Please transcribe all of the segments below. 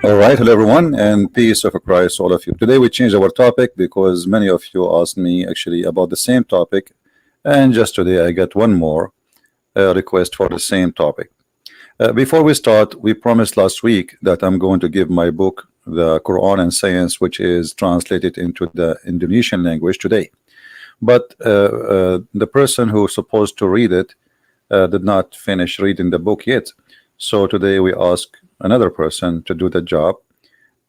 All right, hello everyone, and peace of Christ, all of you. Today we changed our topic because many of you asked me actually about the same topic, and just today I got one more request for the same topic. Before we start, we promised last week that I'm going to give my book, The Quran and Science, which is translated into the Indonesian language today. But the person who's supposed to read it did not finish reading the book yet. So today we ask another person to do the job,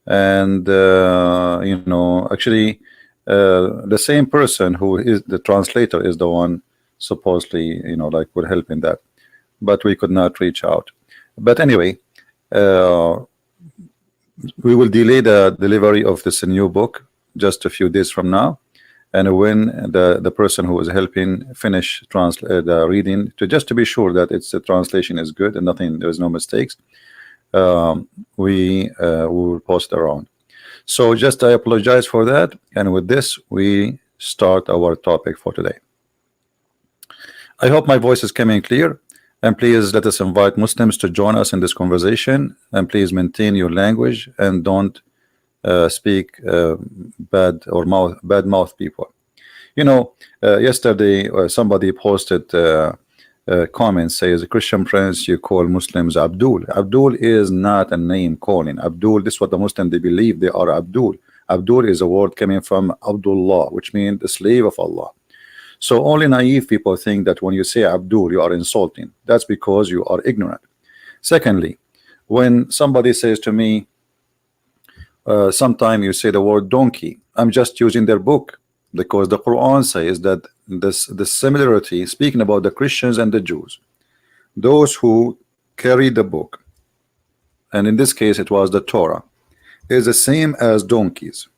and actually the same person who is the translator is the one supposedly like would help in that, but we could not reach out. But anyway, uh, we will delay the delivery of this new book just a few days from now, and when the person who is helping finish the reading, to just to be sure that the translation is good and nothing, there's no mistakes, we will post around. So just I apologize for that, and with this we start our topic for today. I hope my voice is coming clear, and please let us invite Muslims to join us in this conversation, and please maintain your language and don't speak bad mouth people. Yesterday somebody posted comment says, Christian Prince, you call Muslims Abdul. Abdul is not a name calling. Abdul, this is what the Muslims they believe they are Abdul. Abdul is a word coming from Abdullah, which means the slave of Allah. So only naive people think that when you say Abdul, you are insulting. That's because you are ignorant. Secondly, when somebody says to me, sometime you say the word donkey, I'm just using their book, because the Quran says that the similarity, speaking about the Christians and the Jews, those who carry the book, and in this case it was the Torah, is the same as donkeys.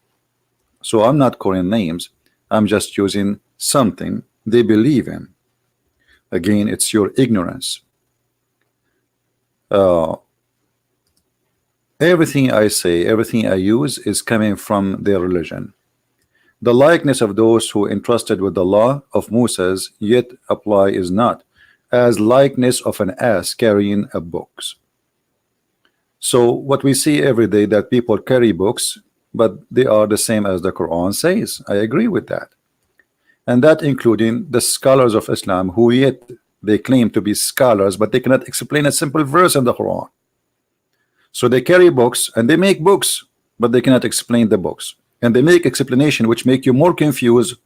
So I'm not calling names, I'm just using something they believe in. Again, it's your ignorance. Everything I say, everything I use is coming from their religion. The likeness of those who entrusted with the law of Moses yet apply is not as likeness of an ass carrying a books. So what we see every day, that people carry books, but they are the same as the Quran says. I agree with that, and that including the scholars of Islam, who yet they claim to be scholars, but they cannot explain a simple verse in the Quran. So they carry books and they make books, but they cannot explain the books, and they make explanation which make you more confused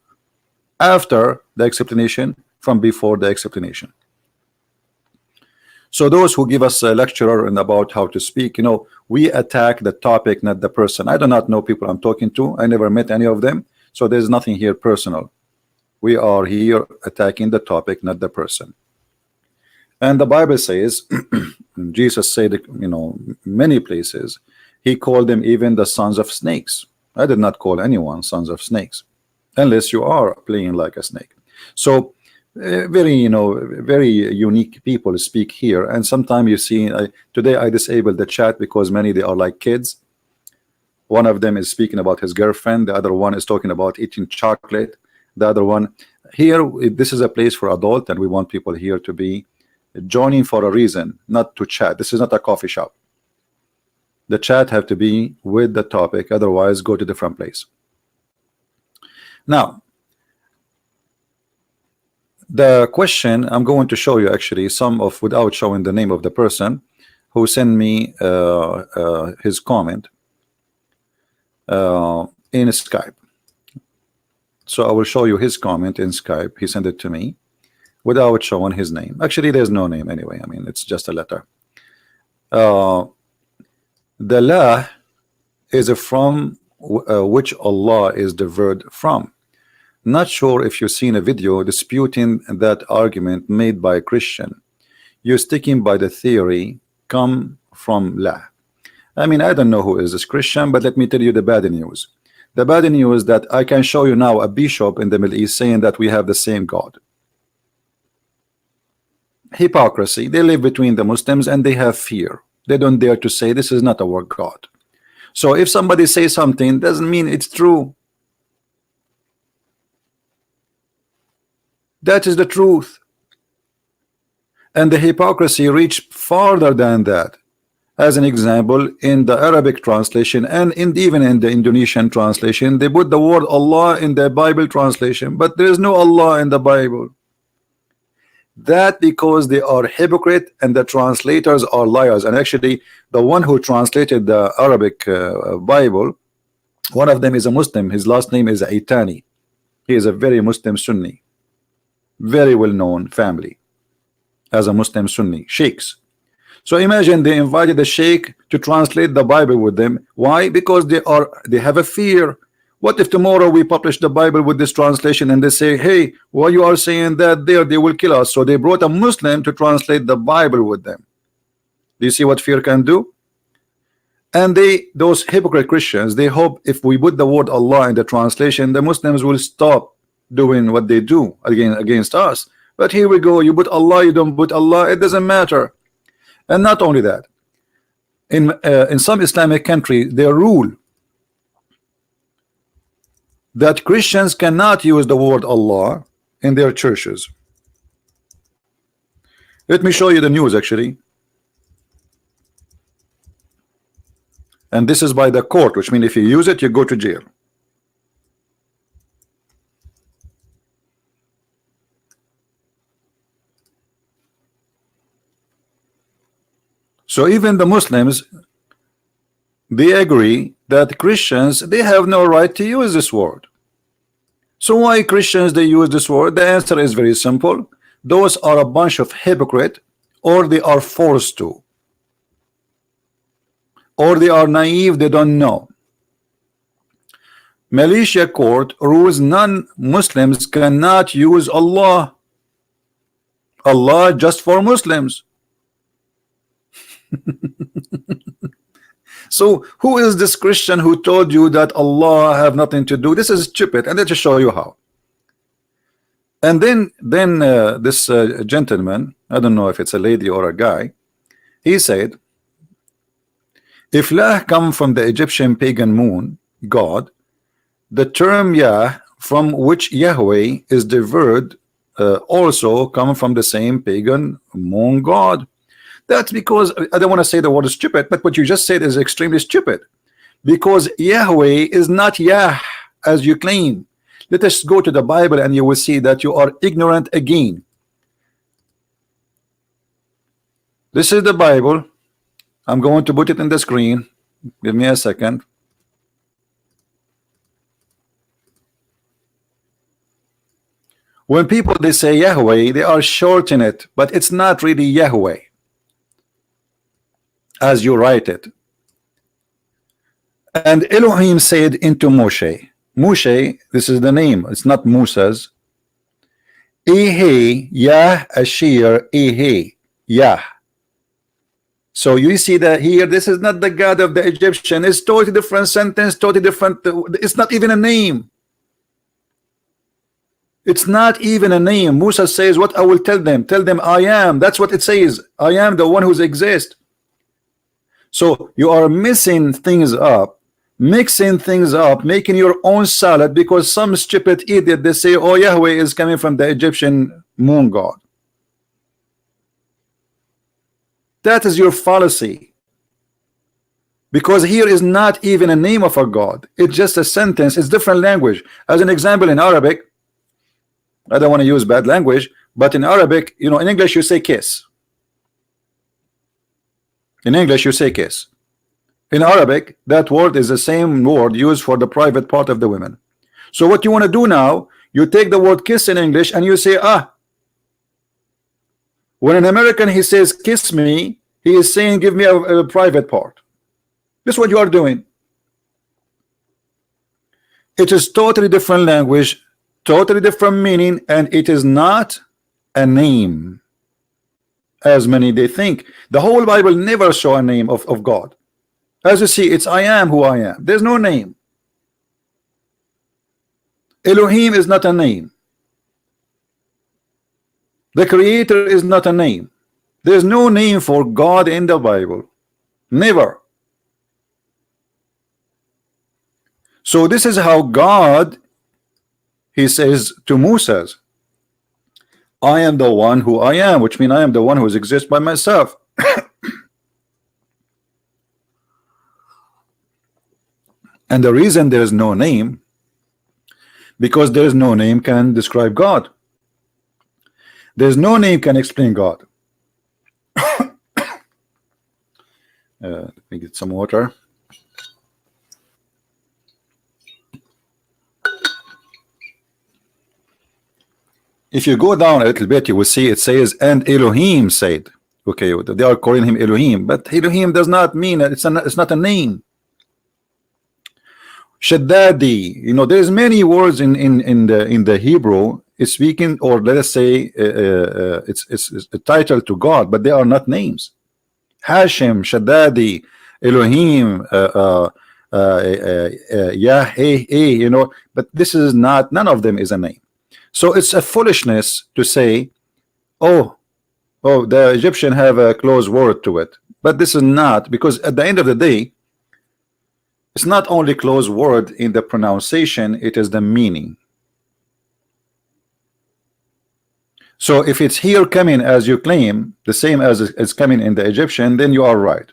after the explanation from before the explanation. So those who give us a lecturer and about how to speak, we attack the topic, not the person. I do not know people I'm talking to. I never met any of them, so there's nothing here personal. We are here attacking the topic, not the person. And the Bible says, Jesus said, many places, he called them even the sons of snakes. I did not call anyone sons of snakes, unless you are playing like a snake. So very unique people speak here, and sometimes you see today I disabled the chat because many they are like kids. One of them is speaking about his girlfriend, the other one is talking about eating chocolate, the other one here, this is a place for adult, and we want people here to be joining for a reason, not to chat. This is not a coffee shop. The chat have to be with the topic, otherwise go to different place. Now the question, I'm going to show you actually some of, without showing the name of the person who sent me his comment in Skype. So I will show you his comment in Skype. He sent it to me without showing his name. Actually there's no name anyway, I mean it's just a letter. The la is from which Allah is derived from. Not sure if you've seen a video disputing that argument made by a Christian. You're sticking by the theory come from la. I mean, I don't know who is this Christian, but let me tell you the bad news. The bad news that I can show you now a bishop in the Middle East saying that we have the same God. Hypocrisy. They live between the Muslims and they have fear. They don't dare to say this is not our God. So if somebody says something, doesn't mean it's true. That is the truth. And the hypocrisy reached farther than that. As an example, in the Arabic translation and even in the Indonesian translation, they put the word Allah in the Bible translation, but there is no Allah in the Bible. That because they are hypocrite and the translators are liars. And actually, the one who translated the Arabic Bible, one of them is a Muslim. His last name is Aitani. He is a very Muslim Sunni, very well-known family as a Muslim Sunni sheikhs. So imagine they invited the sheikh to translate the Bible with them. Why? Because they have a fear. What if tomorrow we publish the Bible with this translation and they say, hey, why you are saying that there, they will kill us? So they brought a Muslim to translate the Bible with them. Do you see what fear can do? And those hypocrite Christians, they hope if we put the word Allah in the translation, the Muslims will stop doing what they do against us. But here we go, you put Allah, you don't put Allah, it doesn't matter. And not only that, in some Islamic countries, they rule that Christians cannot use the word Allah in their churches. Let me show you the news actually. And this is by the court, which means if you use it, you go to jail. So even the Muslims, they agree that Christians, they have no right to use this word. So why Christians they use this word? The answer is very simple. Those are a bunch of hypocrite, or they are forced to, or they are naive, they don't know. Malaysia court rules non-Muslims cannot use Allah. Allah just for Muslims. So who is this Christian who told you that Allah have nothing to do? This is stupid, and let's show you how. And then this gentleman, I don't know if it's a lady or a guy, he said, if Lah come from the Egyptian pagan moon god, the term Yah, from which Yahweh is derived, also come from the same pagan moon god. That's because, I don't want to say the word is stupid, but what you just said is extremely stupid. Because Yahweh is not Yah, as you claim. Let us go to the Bible and you will see that you are ignorant again. This is the Bible. I'm going to put it in the screen. Give me a second. When people they say Yahweh, they are shortening it, but it's not really Yahweh as you write it. And Elohim said into Moshe, Moshe, this is the name, it's not Musa's. Ehe Yah Ashir Ehe Yah. So you see that here, this is not the God of the Egyptian. It's totally different sentence, totally different. It's not even a name. It's not even a name. Musa says, what I will tell them I am. That's what it says. I am the one who exists. So you are missing things up, mixing things up, making your own salad because some stupid idiot they say, oh, Yahweh is coming from the Egyptian moon god. That is your fallacy. Because here is not even a name of a god. It's just a sentence. It's different language. As an example, in Arabic, I don't want to use bad language, but in Arabic, you know, in English you say kiss. In English you say kiss. In Arabic, that word is the same word used for the private part of the women. So what you want to do now, you take the word kiss in English and you say ah. When an American he says kiss me, he is saying give me a private part. This is what you are doing. It is totally different language, totally different meaning, and it is not a name as many they think. The whole Bible never show a name of God. As you see, it's I am who I am. There's no name. Elohim is not a name. The Creator is not a name. There's no name for God in the Bible. Never. So this is how God, he says to Moses, I am the one who I am, which means I am the one who exists by myself. And the reason there is no name, because there is no name can describe God. There's no name can explain God. Let me get some water. If you go down a little bit, you will see it says, and Elohim said. Okay, they are calling him Elohim, but Elohim does not mean it's not a name. Shaddadi, you know, there's many words in the Hebrew is speaking, or let us say it's a title to God, but they are not names. Hashem, Shaddadi, Elohim, Yahweh, you know, but this is not, none of them is a name. So it's a foolishness to say, oh, the Egyptian have a close word to it, but this is not, because at the end of the day, it's not only close word in the pronunciation, it is the meaning. So if it's here coming as you claim, the same as it's coming in the Egyptian, then you are right.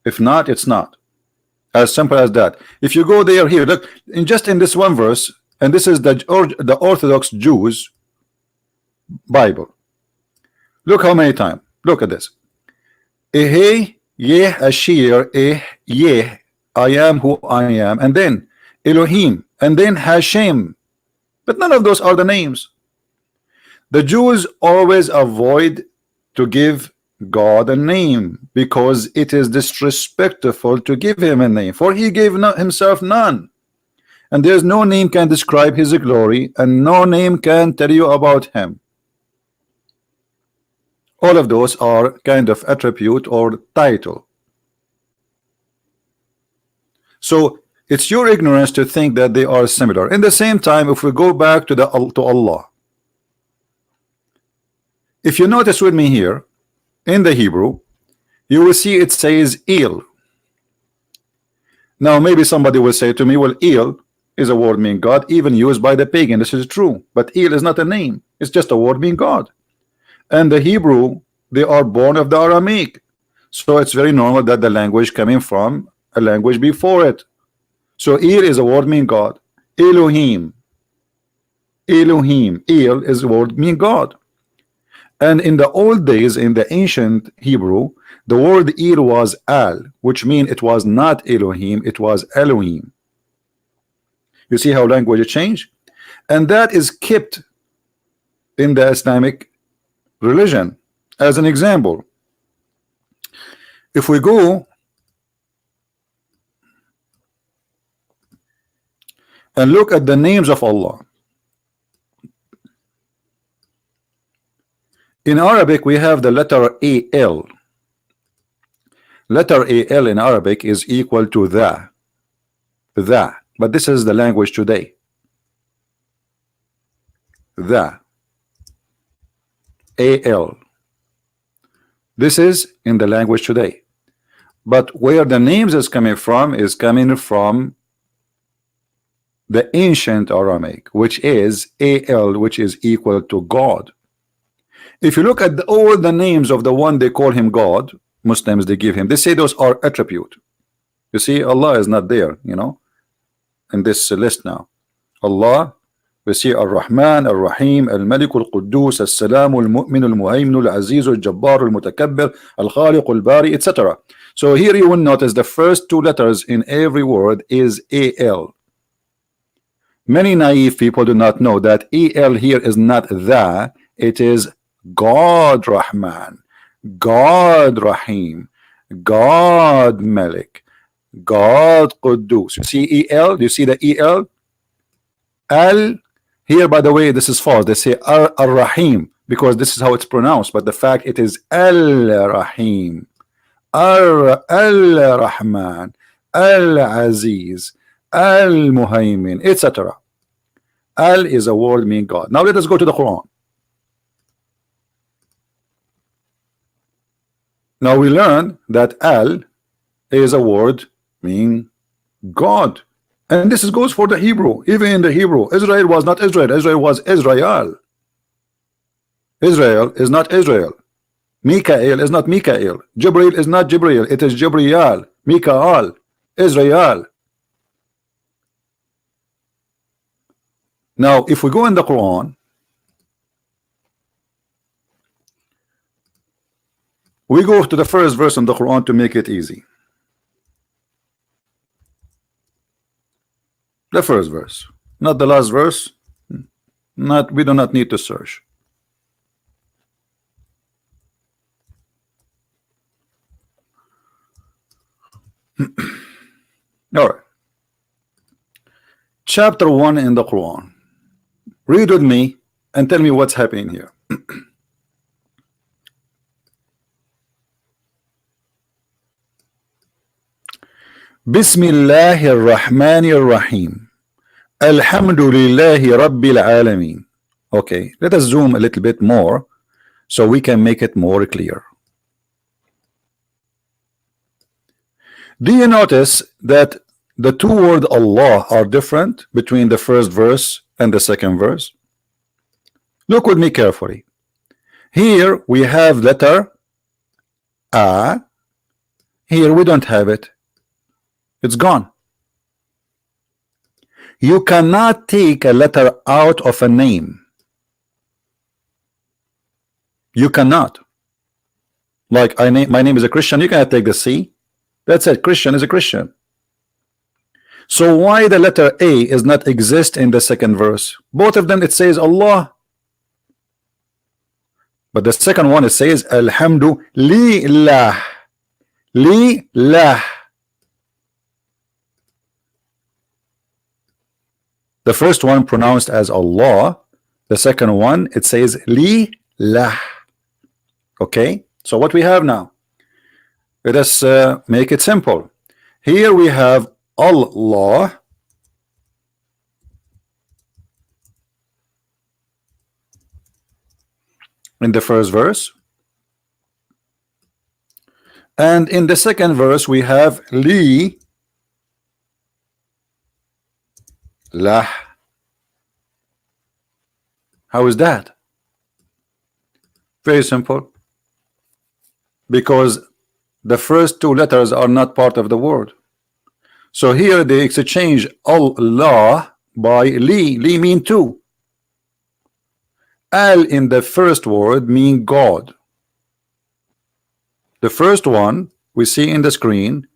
If not, it's not. As simple as that. If you go there, here, look, just in this one verse, and this is the Orthodox Jews Bible. Look how many times. Look at this. Ehe yeh ashir yeh, I am who I am, and then Elohim, and then Hashem. But none of those are the names. The Jews always avoid to give God a name because it is disrespectful to give him a name, for he gave himself none, and there's no name can describe his glory, and no name can tell you about him. All of those are kind of attribute or title. So it's your ignorance to think that they are similar. In the same time, if we go back to Allah, if you notice with me here in the Hebrew, you will see it says El. Now maybe somebody will say to me, well, El is a word meaning God, even used by the pagan. This is true, but El is not a name, it's just a word meaning God. And the Hebrew, they are born of the Aramaic, so it's very normal that the language coming from a language before it. So El is a word meaning God. Elohim, Elohim, El is a word meaning God. And in the old days, in the ancient Hebrew, the word El was Al, which means it was not Elohim, it was Elohim. You see how language changed? And that is kept in the Islamic religion. As an example, if we go and look at the names of Allah, in Arabic we have the letter Al. Letter Al in Arabic is equal to the, but this is the language today. The Al. This is in the language today, but where the names is coming from the ancient Aramaic, which is Al, which is equal to God. If you look at all the names of the one they call him God, Muslims they give him, they say those are attribute. You see, Allah is not there, you know, in this list now. Allah, we see Ar-Rahman, Ar-Rahim, Al-Malik, Al-Quddus, Al-Salam, Al-Mu'min, Al-Muhaymin, Al-Aziz, Al-Jabbar, Al-Mutakabbir, Al-Khaliq, Al-Bari, etc. So here you will notice the first two letters in every word is Al. Many naive people do not know that Al here is not the, it is God Rahman, God Rahim, God Malik, God Quddus. You see El? Do you see the El? Al here, by the way, this is false. They say Ar-Rahim because this is how it's pronounced, but the fact it is Al-Rahim, Al-Rahman, Al-Aziz, Al-Muhaymin, etc. Al is a word meaning God. Now let us go to the Quran. Now we learn that Al is a word meaning God, and this goes for the Hebrew. Even in the Hebrew, Israel was not Israel. Israel was Israel. Israel is not Israel. Mikael is not Mikael. Jibril is not Jibril. It is Jibriel. Mikael. Israel. Now, if we go in the Quran, we go to the first verse in the Quran to make it easy. The first verse, not the last verse. We do not need to search. All right. Chapter 1 in the Quran. Read with me and tell me what's happening here. Bismillahir Rahmanir Rahim. Alhamdulillahi Rabbil Alameen. Okay, let us zoom a little bit more so we can make it more clear. Do you notice that the two words Allah are different between the first verse and the second verse? Look with me carefully. Here we have letter A. Here we don't have it. It's gone. You cannot take a letter out of a name. You cannot. Like my name is a Christian, you cannot take the C. That's it. Christian is a Christian. So why the letter A is not exist in the second verse? Both of them it says Allah, but the second one it says Alhamdulillah. Lillah. The first one pronounced as Allah. The second one it says Lillah. Okay, so what we have now? Let us make it simple. Here we have Allah in the first verse, and in the second verse we have Li Lah. How is that? Very simple. Because the first two letters are not part of the word. So here they exchange Allah by Li. Li mean two. Al in the first word mean God. The first one we see in the screen,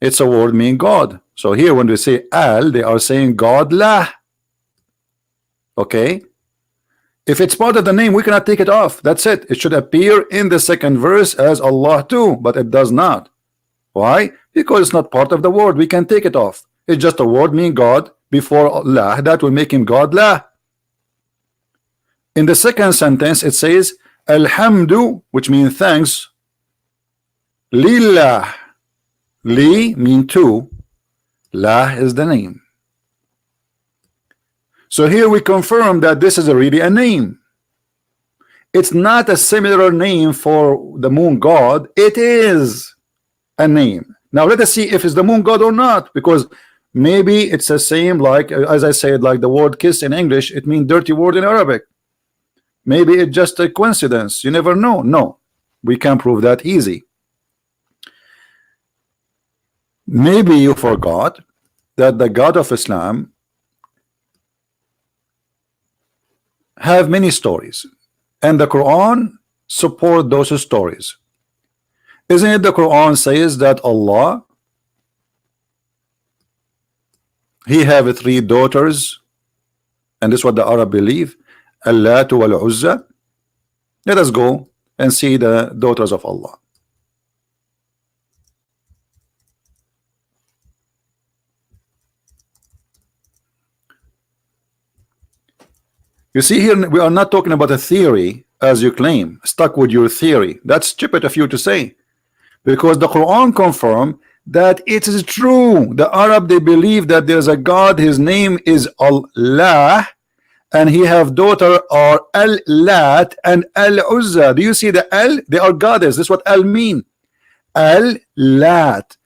it's a word mean God. So here when we say Al, they are saying God lah. Okay. If it's part of the name, we cannot take it off. That's it. It should appear in the second verse as Allah too, but it does not. Why? Because it's not part of the word. We can take it off. It's just a word mean God before Allah. That will make him God lah. In the second sentence, it says Alhamdu, which means thanks. Lillah. Li mean two. Lah is the name. So here we confirm that this is really a name. It's not a similar name for the moon god. It is a name. Now let us see if it's the moon god or not, because maybe it's the same, like as I said, like the word kiss in English, it means dirty word in Arabic. Maybe it's just a coincidence. You never know. No, we can prove that easy. Maybe you forgot that the God of Islam have many stories, and the Quran support those stories. Isn't it the Quran says that Allah, he have three daughters, and this is what the Arab believe, Allat wal Uzza. Let us go and see the daughters of Allah. You see here, we are not talking about a theory as you claim, stuck with your theory. That's stupid of you to say, because the Quran confirm that it is true. The Arab, they believe that there's a God, his name is Allah, and he have daughter are Al-Lat and Al-Uzza. Do you see the Al? They are goddess. This is what Al mean. Al-Lat.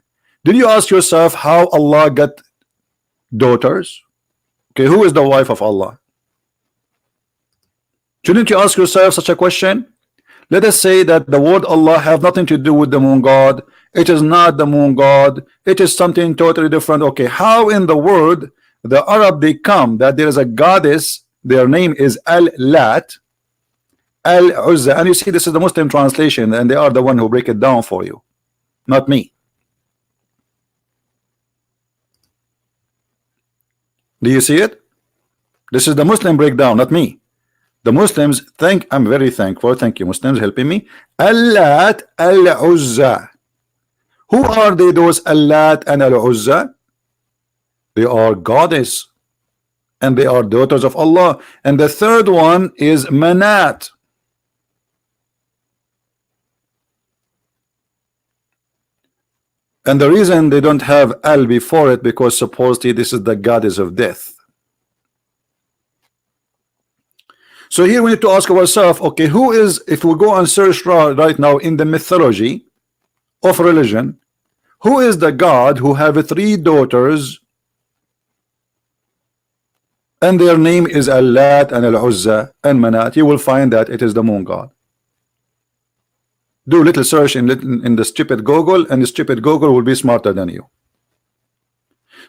Did you ask yourself how Allah got daughters? Okay, who is the wife of Allah? Shouldn't you ask yourself such a question? Let us say that the word Allah have nothing to do with the moon god. It is not the moon god. It is something totally different. Okay, how in the world the Arab, they come that there is a goddess, their name is Al-Lat, Al-Uzza, and you see this is the Muslim translation, and they are the one who break it down for you, not me. Do you see it? This is the Muslim breakdown, not me. The Muslims think, I'm very thankful, thank you Muslims helping me. Al-Lat, Al-Uzza. Who are they, those Al-Lat and Al-Uzza? They are goddess, and they are daughters of Allah. And the third one is Manat. And the reason they don't have Al before it, because supposedly this is the goddess of death. So here we need to ask ourselves, okay, who is, if we go and search right now in the mythology of religion, who is the God who have 3 daughters and their name is Al-Lat and Al-Uzza and Manat? You will find that it is the moon god. Do a little search in the stupid Google, and the stupid Google will be smarter than you.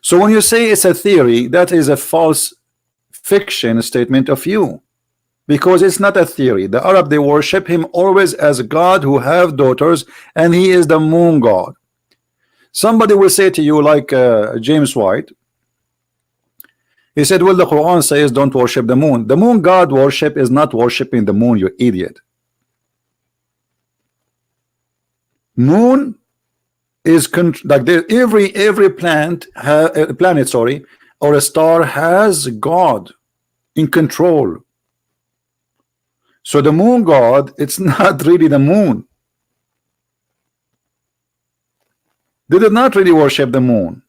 So when you say it's a theory, that is a false fiction statement of you, because it's not a theory. The Arab, they worship him always as a God who have daughters, and he is the moon god. Somebody will say to you, like James White, he said, well, the Quran says don't worship the moon. The moon god worship is not worshiping the moon, you idiot. Moon is like every planet, sorry, or a star has God in control. So the moon god, it's not really the moon. They did not really worship the moon.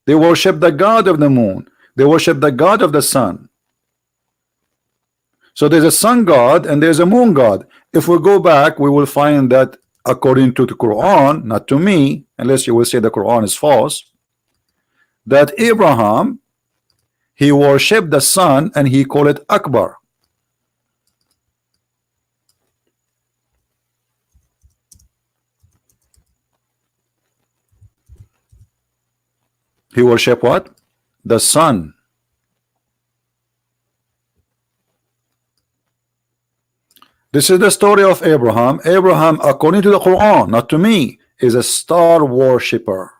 They worship the god of the moon. They worship the god of the sun. So there's a sun god and there's a moon god. If we go back, we will find that according to the Quran, not to me, unless you will say the Quran is false, that Abraham, he worshipped the sun and he called it Akbar. He worshipped what? The sun. This is the story of Abraham. Abraham, according to the Quran, not to me, is a star worshipper.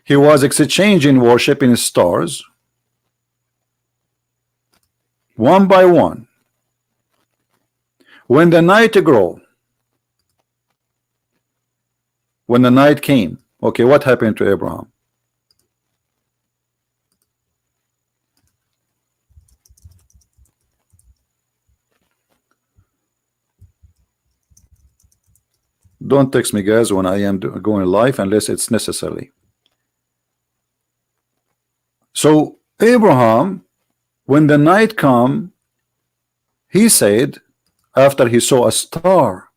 He was exchanging worshiping stars one by one. When the night grew, when the night came, okay, what happened to Abraham? Don't text me, guys, when I am going live unless it's necessary. So Abraham, when the night come, he said, after he saw a star,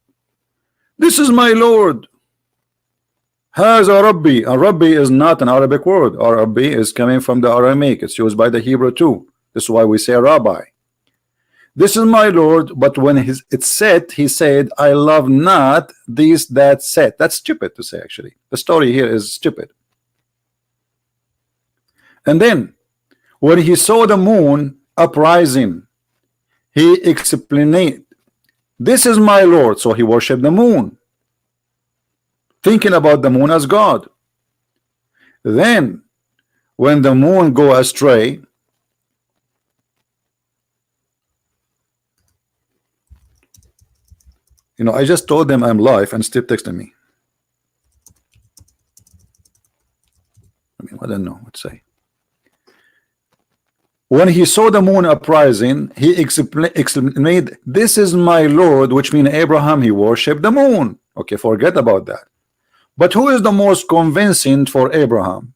this is my Lord. Has a Rabbi. A Rabbi is not an Arabic word. A Rabbi is coming from the Aramaic. It's used by the Hebrew too. This is why we say Rabbi. This is my Lord, but when it's said, he said, I love not these that said. That's stupid to say, actually. The story here is stupid. And then, when he saw the moon uprising, he explained, this is my Lord. So he worshiped the moon, thinking about the moon as God. Then, when the moon go astray, you know, I just told them I'm live and still texting me. I don't know what to say. When he saw the moon uprising, he explained, this is my Lord, which means Abraham, he worshipped the moon. Okay, forget about that. But who is the most convincing for Abraham?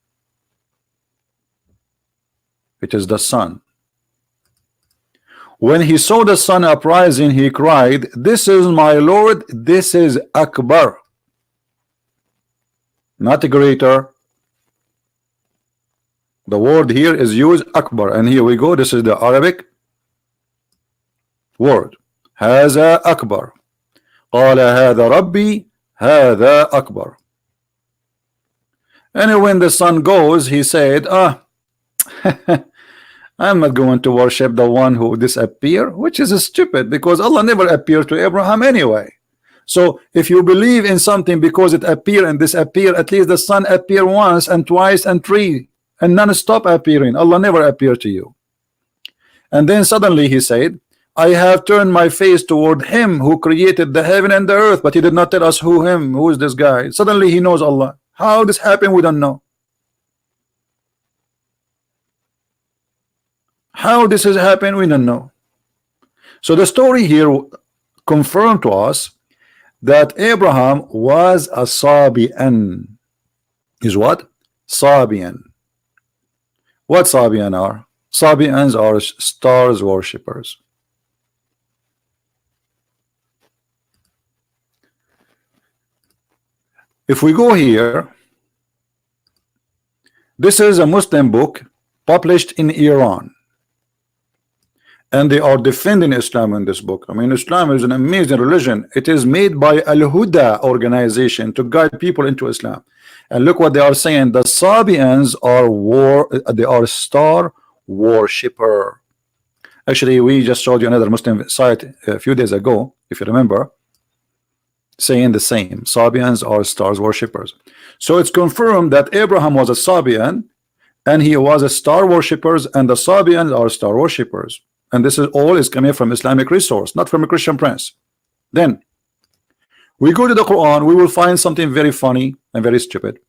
It is the sun. When he saw the sun uprising, he cried, this is my Lord, this is Akbar. Not greater. The word here is used Akbar, and here we go. This is the Arabic word. هذا أكبر. قال هذا ربي هذا أكبر. And when the sun goes, he said, ah, I'm not going to worship the one who disappeared, which is stupid because Allah never appeared to Abraham anyway. So if you believe in something because it appear and disappear, at least the sun appear once and twice and three and non-stop appearing. Allah never appeared to you. And then suddenly he said, I have turned my face toward him who created the heaven and the earth, but he did not tell us who is this guy. Suddenly he knows Allah. How this happened, we don't know. How this has happened, we don't know. So the story here confirmed to us that Abraham was a Sabian. Is what? Sabian. What Sabian are? Sabians are stars worshippers. If we go here, this is a Muslim book published in Iran, and they are defending Islam in this book. I mean, Islam is an amazing religion. It is made by Al-Huda organization to guide people into Islam. And look what they are saying. The Sabians are star worshipper. Actually, we just showed you another Muslim site a few days ago, if you remember, saying the same. Sabians are stars worshippers. So it's confirmed that Abraham was a Sabian and he was a star worshippers, and the Sabians are star worshippers. And this is all is coming from Islamic resource, not from a Christian prince. Then we go to the Quran, we will find something very funny and very stupid.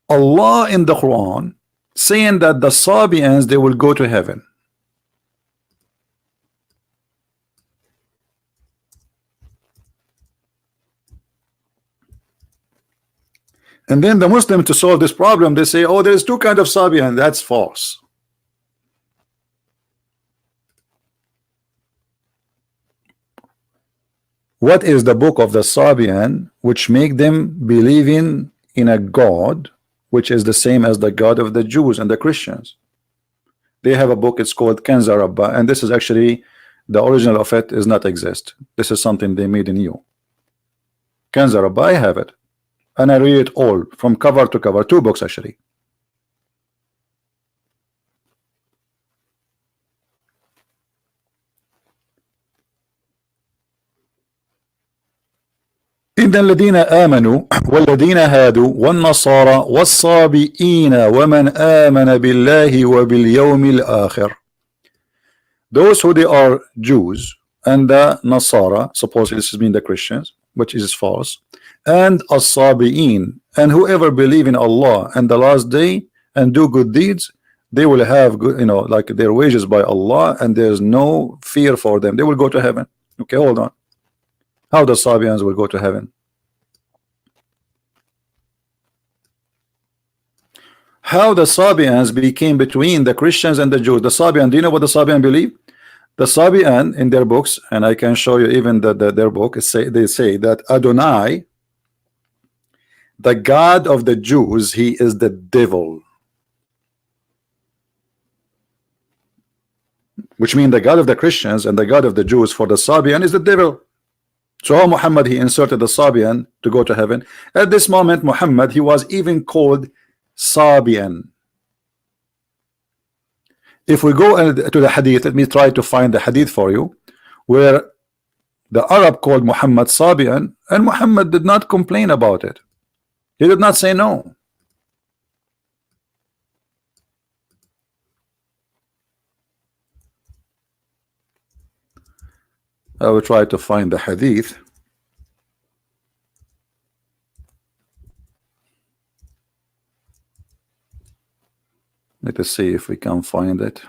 Allah in the Quran saying that the Sabians, they will go to heaven. And then the Muslim, to solve this problem, they say, oh, there's two kinds of Sabian. That's false. What is the book of the Sabian which make them believing in a God which is the same as the God of the Jews and the Christians? They have a book, it's called Kanz Rabbah, and this is actually the original of it does not exist. This is something they made in you. Kanz Rabbah, I have it, and I read it all from cover to cover, 2 books actually. إن الذين آمنوا والذين هادوا والنصارى والصابئين ومن آمن بالله وباليوم الآخر. Those who they are Jews and the Nasara, supposedly this means the Christians, which is false, and as-Sabi'in, and whoever believe in Allah and the last day and do good deeds, they will have good, you know, like their wages by Allah, and there's no fear for them. They will go to heaven. Okay, hold on. How the Sabians will go to heaven? How the Sabians became between the Christians and the Jews? The Sabian, do you know what the Sabian believe? The Sabian in their books, and I can show you even their book, they say that Adonai, the God of the Jews, he is the devil. Which means the God of the Christians and the God of the Jews for the Sabian is the devil. So Muhammad, he inserted the Sabian to go to heaven. At this moment, Muhammad, he was even called Sabian. If we go to the hadith, let me try to find the hadith for you, where the Arab called Muhammad Sabian, and Muhammad did not complain about it. He did not say no. I will try to find the hadith. Let us see if we can find it.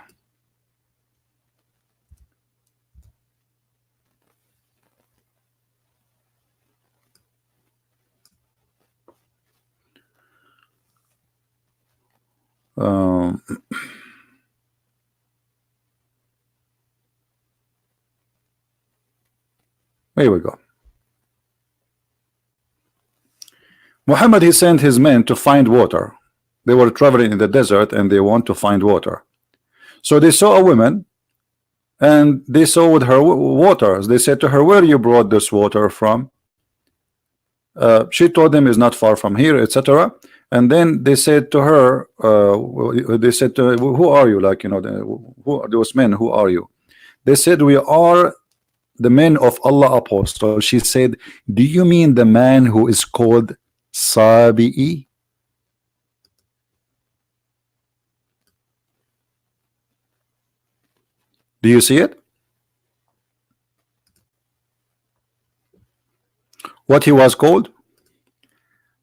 Here we go. Muhammad, he sent his men to find water. They were traveling in the desert and they want to find water. So they saw a woman and they saw with her water. They said to her, where you brought this water from? She told them is not far from here, etc. And then they said to her, they said to her, who are you? Like, you know, who are those men? Who are you? They said, we are the men of Allah apostle. She said, do you mean the man who is called Sabi'i? Do you see it? What he was called?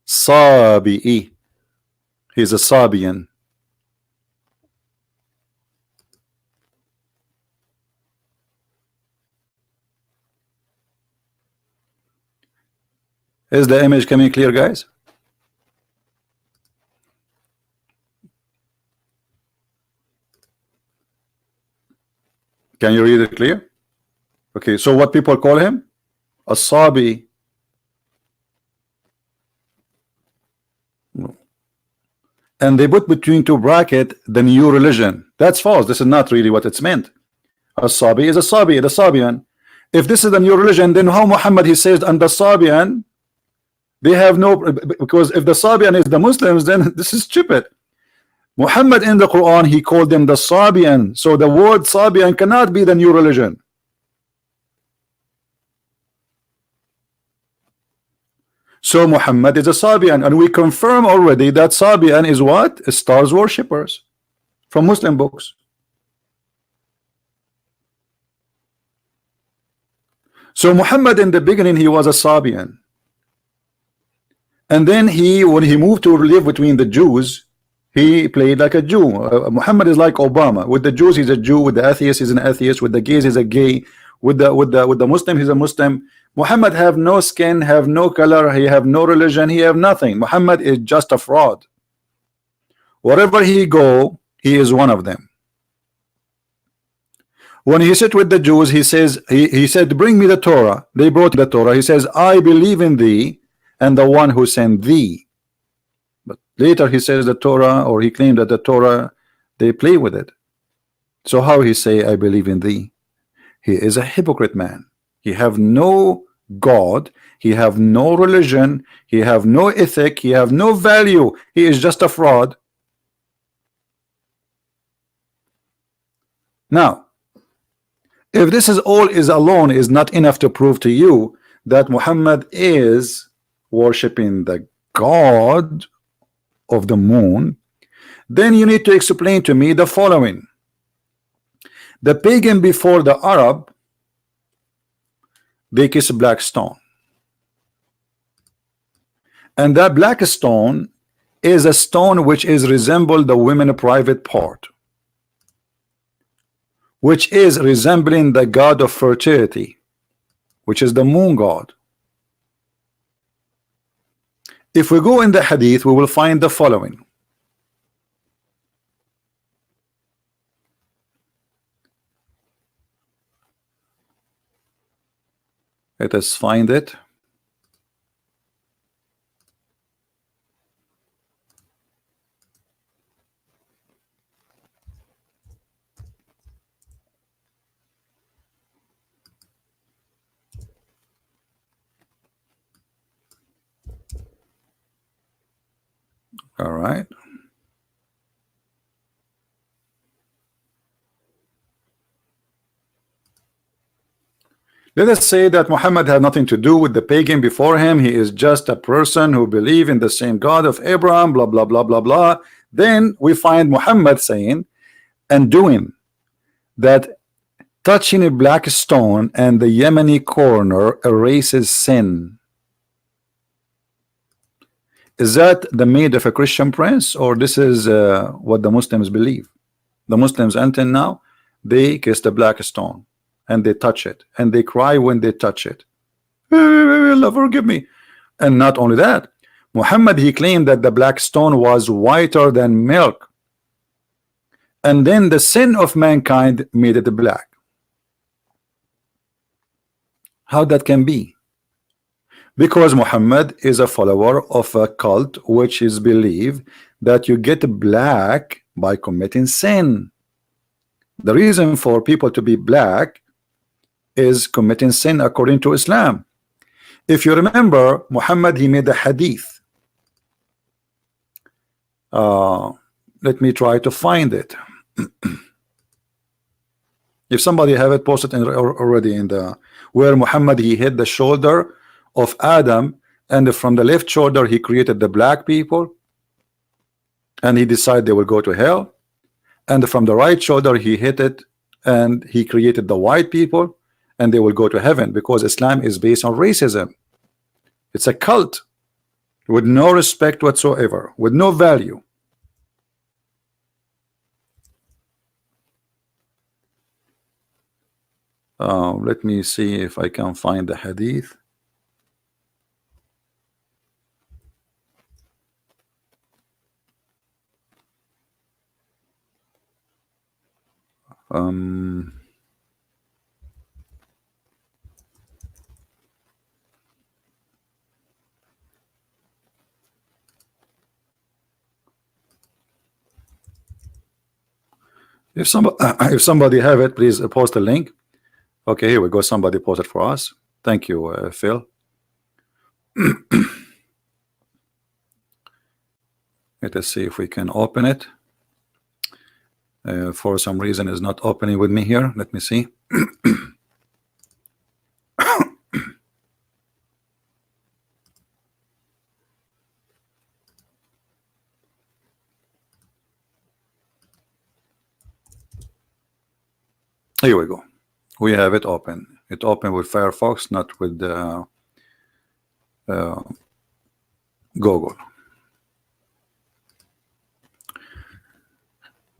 Sabi'i. He's a Sabian. Is the image coming clear, guys? Can you read it clear? Okay, so what people call him? A Sabi. And they put between two brackets the new religion. That's false. This is not really what it's meant. A Sabi is a Sabi, the Sabian. If this is the new religion, then how Muhammad, he says, and the Sabian, they have no, because if the Sabian is the Muslims, then this is stupid. Muhammad in the Quran, he called them the Sabian. So the word Sabian cannot be the new religion. So Muhammad is a Sabian, and we confirm already that Sabian is what? Stars worshippers from Muslim books. So Muhammad in the beginning, he was a Sabian. And then when he moved to live between the Jews, he played like a Jew. Muhammad is like Obama. With the Jews, he's a Jew. With the atheists, he's an atheist. With the gays, he's a gay. With the Muslim, he's a Muslim. Muhammad have no skin, have no color, he have no religion, he have nothing. Muhammad is just a fraud. Wherever he go, he is one of them. When he sit with the Jews, he says, he said, bring me the Torah. They brought the Torah. He says, I believe in thee and the one who sent thee. But later he says the Torah, or he claimed that the Torah, they play with it. So how he say, I believe in thee? He is a hypocrite man. He have no God, he have no religion, he have no ethic, he have no value. He is just a fraud. Now, if this is all is alone is not enough to prove to you that Muhammad is worshiping the God of the moon, then you need to explain to me the following. The pagan before the Arab, they kiss black stone, and that black stone is a stone which is resemble the women private part, which is resembling the god of fertility, which is the moon god. If we go in the hadith, we will find the following. Let us find it. All right. Let us say that Muhammad had nothing to do with the pagan before him. He is just a person who believe in the same God of Abraham, blah, blah, blah, blah, blah. Then we find Muhammad saying and doing that touching a black stone and the Yemeni corner erases sin. Is that the made of a Christian prince, or this is what the Muslims believe? The Muslims until now, they kiss the black stone and they touch it and they cry when they touch it. Allah forgive me. And not only that, Muhammad, he claimed that the black stone was whiter than milk, and then the sin of mankind made it black. How that can be? Because Muhammad is a follower of a cult which is believed that you get black by committing sin. The reason for people to be black is committing sin according to Islam. If you remember, Muhammad, he made a hadith. Let me try to find it. If somebody have it, posted already in the where Muhammad he hit the shoulder of Adam, and from the left shoulder he created the black people, and he decided they will go to hell, and from the right shoulder he hit it, and he created the white people, and they will go to heaven, because Islam is based on racism. It's a cult with no respect whatsoever, with no value. Let me see if I can find the hadith. If somebody have it, please post the link. Okay, here we go. Somebody posted for us. Thank you, Phil. Let us see if we can open it. For some reason, it's not opening with me here. Let me see. Here we go. We have it open. It opened with Firefox, not with Google.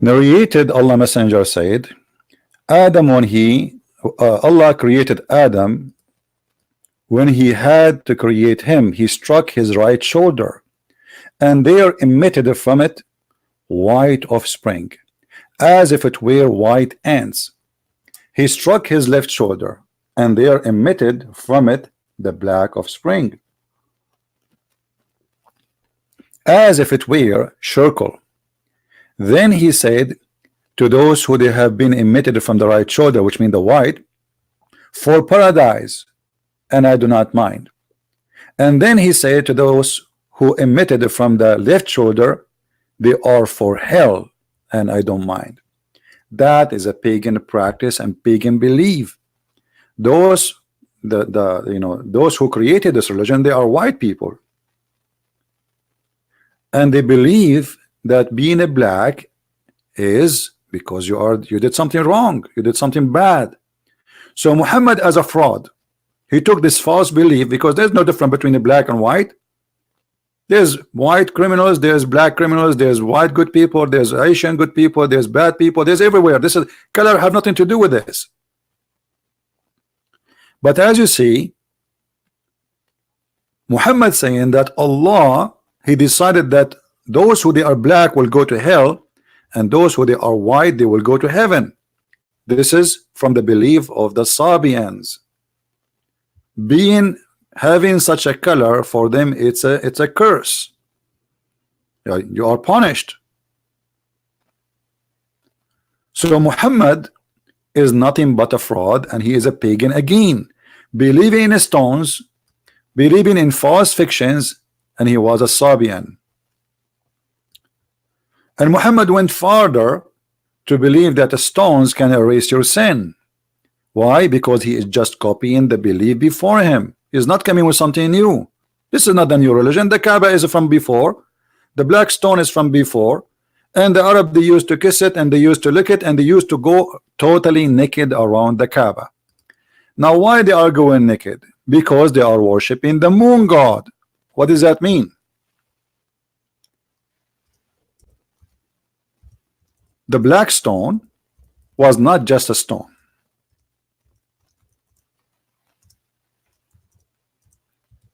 Narrated, Allah Messenger said, Adam, when Allah created Adam, when he had to create him, he struck his right shoulder, and there emitted from it white offspring, as if it were white ants. He struck his left shoulder, and there emitted from it the black offspring, as if it were charcoal. Then he said to those who they have been emitted from the right shoulder, which means the white, for paradise, and I do not mind. And then he said to those who emitted from the left shoulder, they are for hell, and I don't mind. That is a pagan practice and pagan belief. Those those who created this religion, they are white people, and they believe that being a black is because you did something wrong, you did something bad. So Muhammad, as a fraud, he took this false belief, because there's no difference between the black and white. There's white criminals, there's black criminals, there's white good people, there's Asian good people, there's bad people, there's everywhere. This is color have nothing to do with this. But as you see, Muhammad saying that Allah, he decided that those who they are black will go to hell, and those who they are white, they will go to heaven. This is from the belief of the Sabians. Having such a color, for them it's a curse. You are punished. So Muhammad is nothing but a fraud, and he is a pagan again, believing in stones, believing in false fictions, and he was a Sabian. And Muhammad went farther to believe that the stones can erase your sin. Why? Because he is just copying the belief before him. He's not coming with something new. This is not the new religion. The Kaaba is from before, the black stone is from before, and the Arab, they used to kiss it, and they used to lick it, and they used to go totally naked around the Kaaba. Now why they are going naked? Because they are worshiping the moon god. What does that mean? The black stone was not just a stone.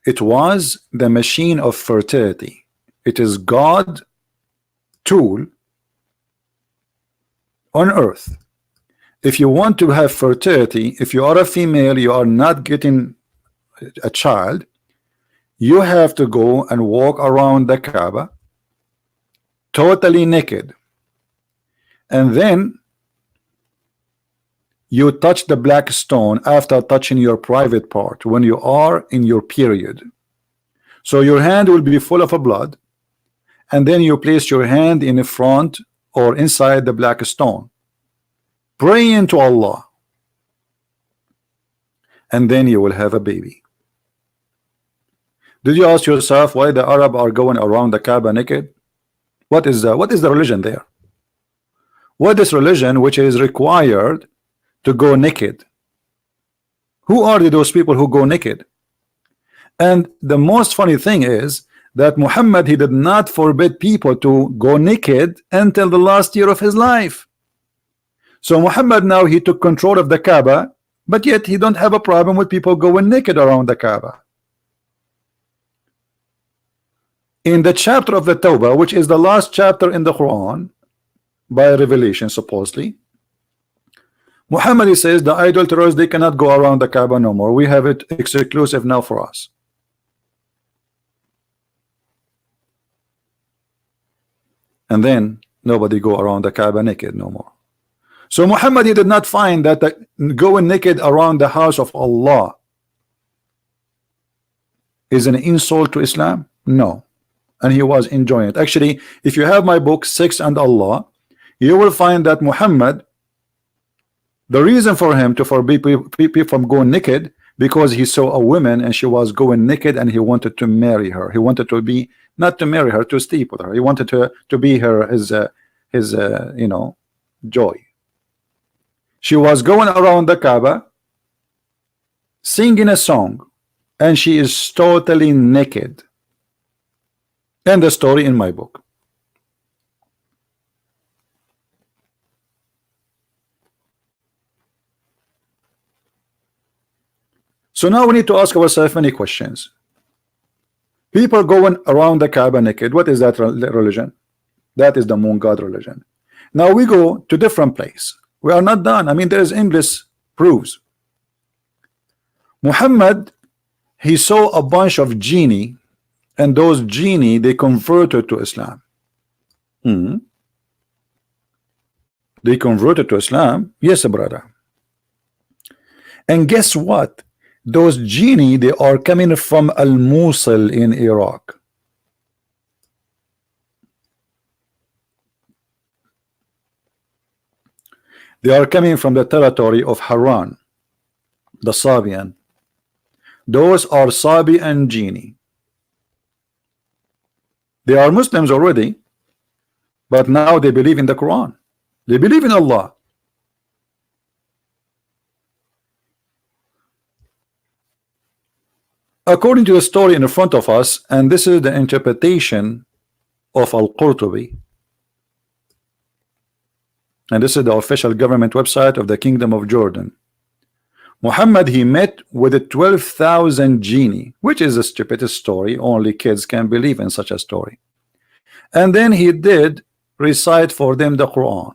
It was the machine of fertility. It is God's tool on earth. If you want to have fertility, if you are a female, you are not getting a child, you have to go and walk around the Kaaba totally naked, and then you touch the black stone after touching your private part when you are in your period. So your hand will be full of a blood, and then you place your hand in the front or inside the black stone, praying to Allah, and then you will have a baby. Did you ask yourself why the Arab are going around the Kaaba naked? What is the religion there? What is religion which is required to go naked? Who are those people who go naked? And the most funny thing is that Muhammad, he did not forbid people to go naked until the last year of his life. So Muhammad now he took control of the Kaaba, but yet he don't have a problem with people going naked around the Kaaba. In the chapter of the Tawbah, which is the last chapter in the Quran by revelation supposedly, Muhammad, he says the idolaters, they cannot go around the Kaaba no more. We have it exclusive now for us. And then nobody go around the Kaaba naked no more. So Muhammad, he did not find that going naked around the house of Allah is an insult to Islam. No. And he was enjoying it. Actually, if you have my book Sex and Allah, you will find that Muhammad, the reason for him to forbid people from going naked, because he saw a woman and she was going naked and he wanted to marry her. He wanted to be, not to marry her, to sleep with her. He wanted to be his you know, joy. She was going around the Kaaba singing a song, and she is totally naked. And the story in my book. So now we need to ask ourselves many questions. People going around the Kaaba naked, what is that religion? That is the moon god religion. Now we go to different place. We are not done. I mean, there is endless proofs. Muhammad, he saw a bunch of genie, and those genie, they converted to Islam. They converted to Islam. Yes, brother. And guess what? Those genie, they are coming from Al-Mosul in Iraq. They are coming from the territory of Haran, the Sabian. Those are Sabian genie. They are Muslims already, but now they believe in the Quran. They believe in Allah. According to the story in front of us, and this is the interpretation of Al-Qurtubi, and this is the official government website of the Kingdom of Jordan. Muhammad, he met with the 12,000 genie, which is a stupid story. Only kids can believe in such a story. And then he did recite for them the Quran.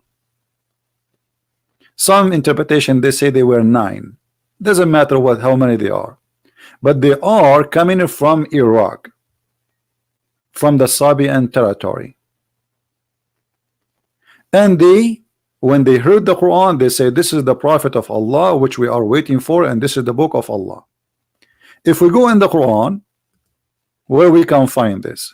Some interpretation, they say they were 9. Doesn't matter how many they are, but they are coming from Iraq, from the Sabian territory. And they, when they heard the Quran, they say, this is the prophet of Allah which we are waiting for, and this is the book of Allah. If we go in the Quran, where we can find this?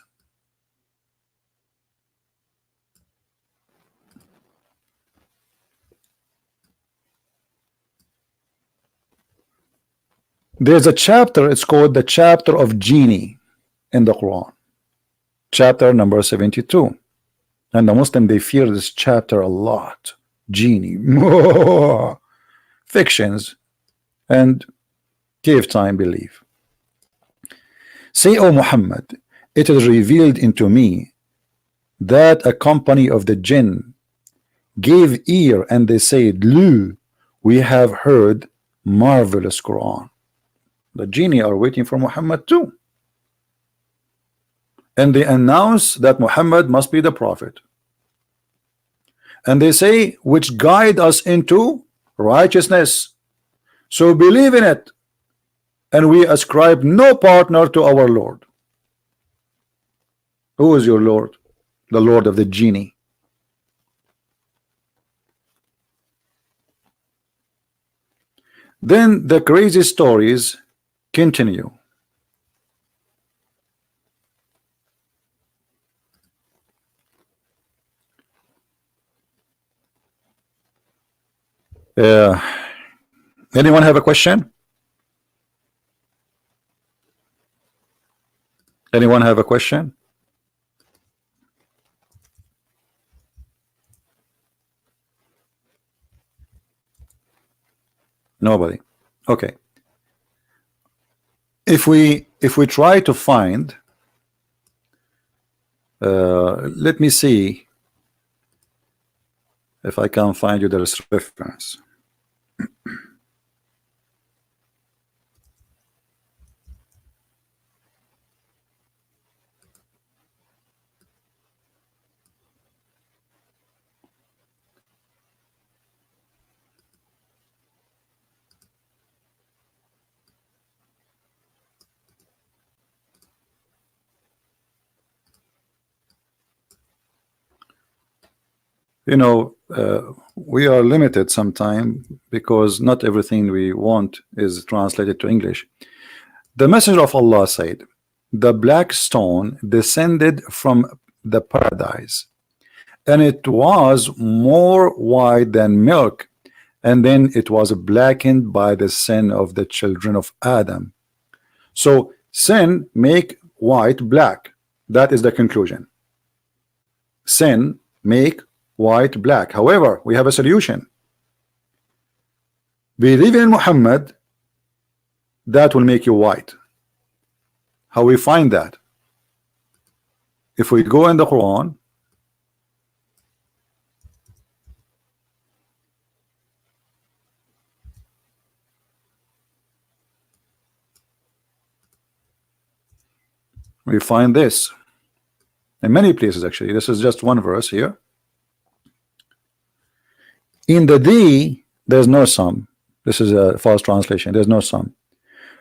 There's a chapter, it's called the chapter of genie in the Quran, chapter number 72. And the Muslim, they fear this chapter a lot. Genie, fictions, and give time belief. Say, O Muhammad, it is revealed into me that a company of the jinn gave ear, and they said, Lu, we have heard marvelous Quran. The genie are waiting for Muhammad too. And they announce that Muhammad must be the prophet. And they say, which guide us into righteousness. So believe in it. And we ascribe no partner to our Lord. Who is your Lord? The Lord of the genie. Then the crazy stories continue. Uh, Anyone have a question? Anyone have a question? Nobody. Okay. If we try to find, let me see if I can find you the reference. You know, we are limited sometime because not everything we want is translated to English. The Messenger of Allah said, the black stone descended from the paradise, and it was more white than milk, and then it was blackened by the sin of the children of Adam. So sin make white black. That is the conclusion. Sin make white black. However, we have a solution. Believe in Muhammad, that will make you white. How we find that? If we go in the Quran, we find this in many places. Actually, this is just one verse here. In the day, there's no sum. This is a false translation. There's no sum.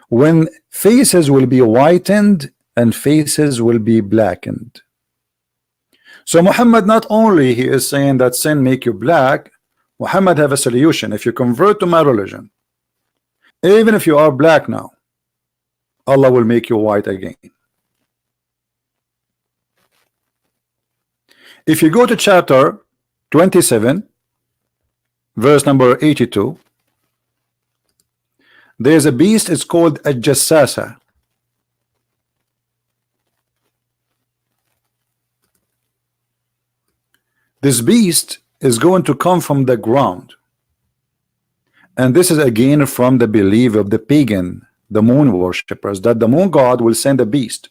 When faces will be whitened and faces will be blackened. So Muhammad, not only he is saying that sin make you black, Muhammad have a solution. If you convert to my religion, even if you are black now, Allah will make you white again. If you go to chapter 27, verse number 82, there's a beast, it's called a Jassasa. This beast is going to come from the ground, and this is again from the belief of the pagan, the moon worshippers, that the moon god will send a beast,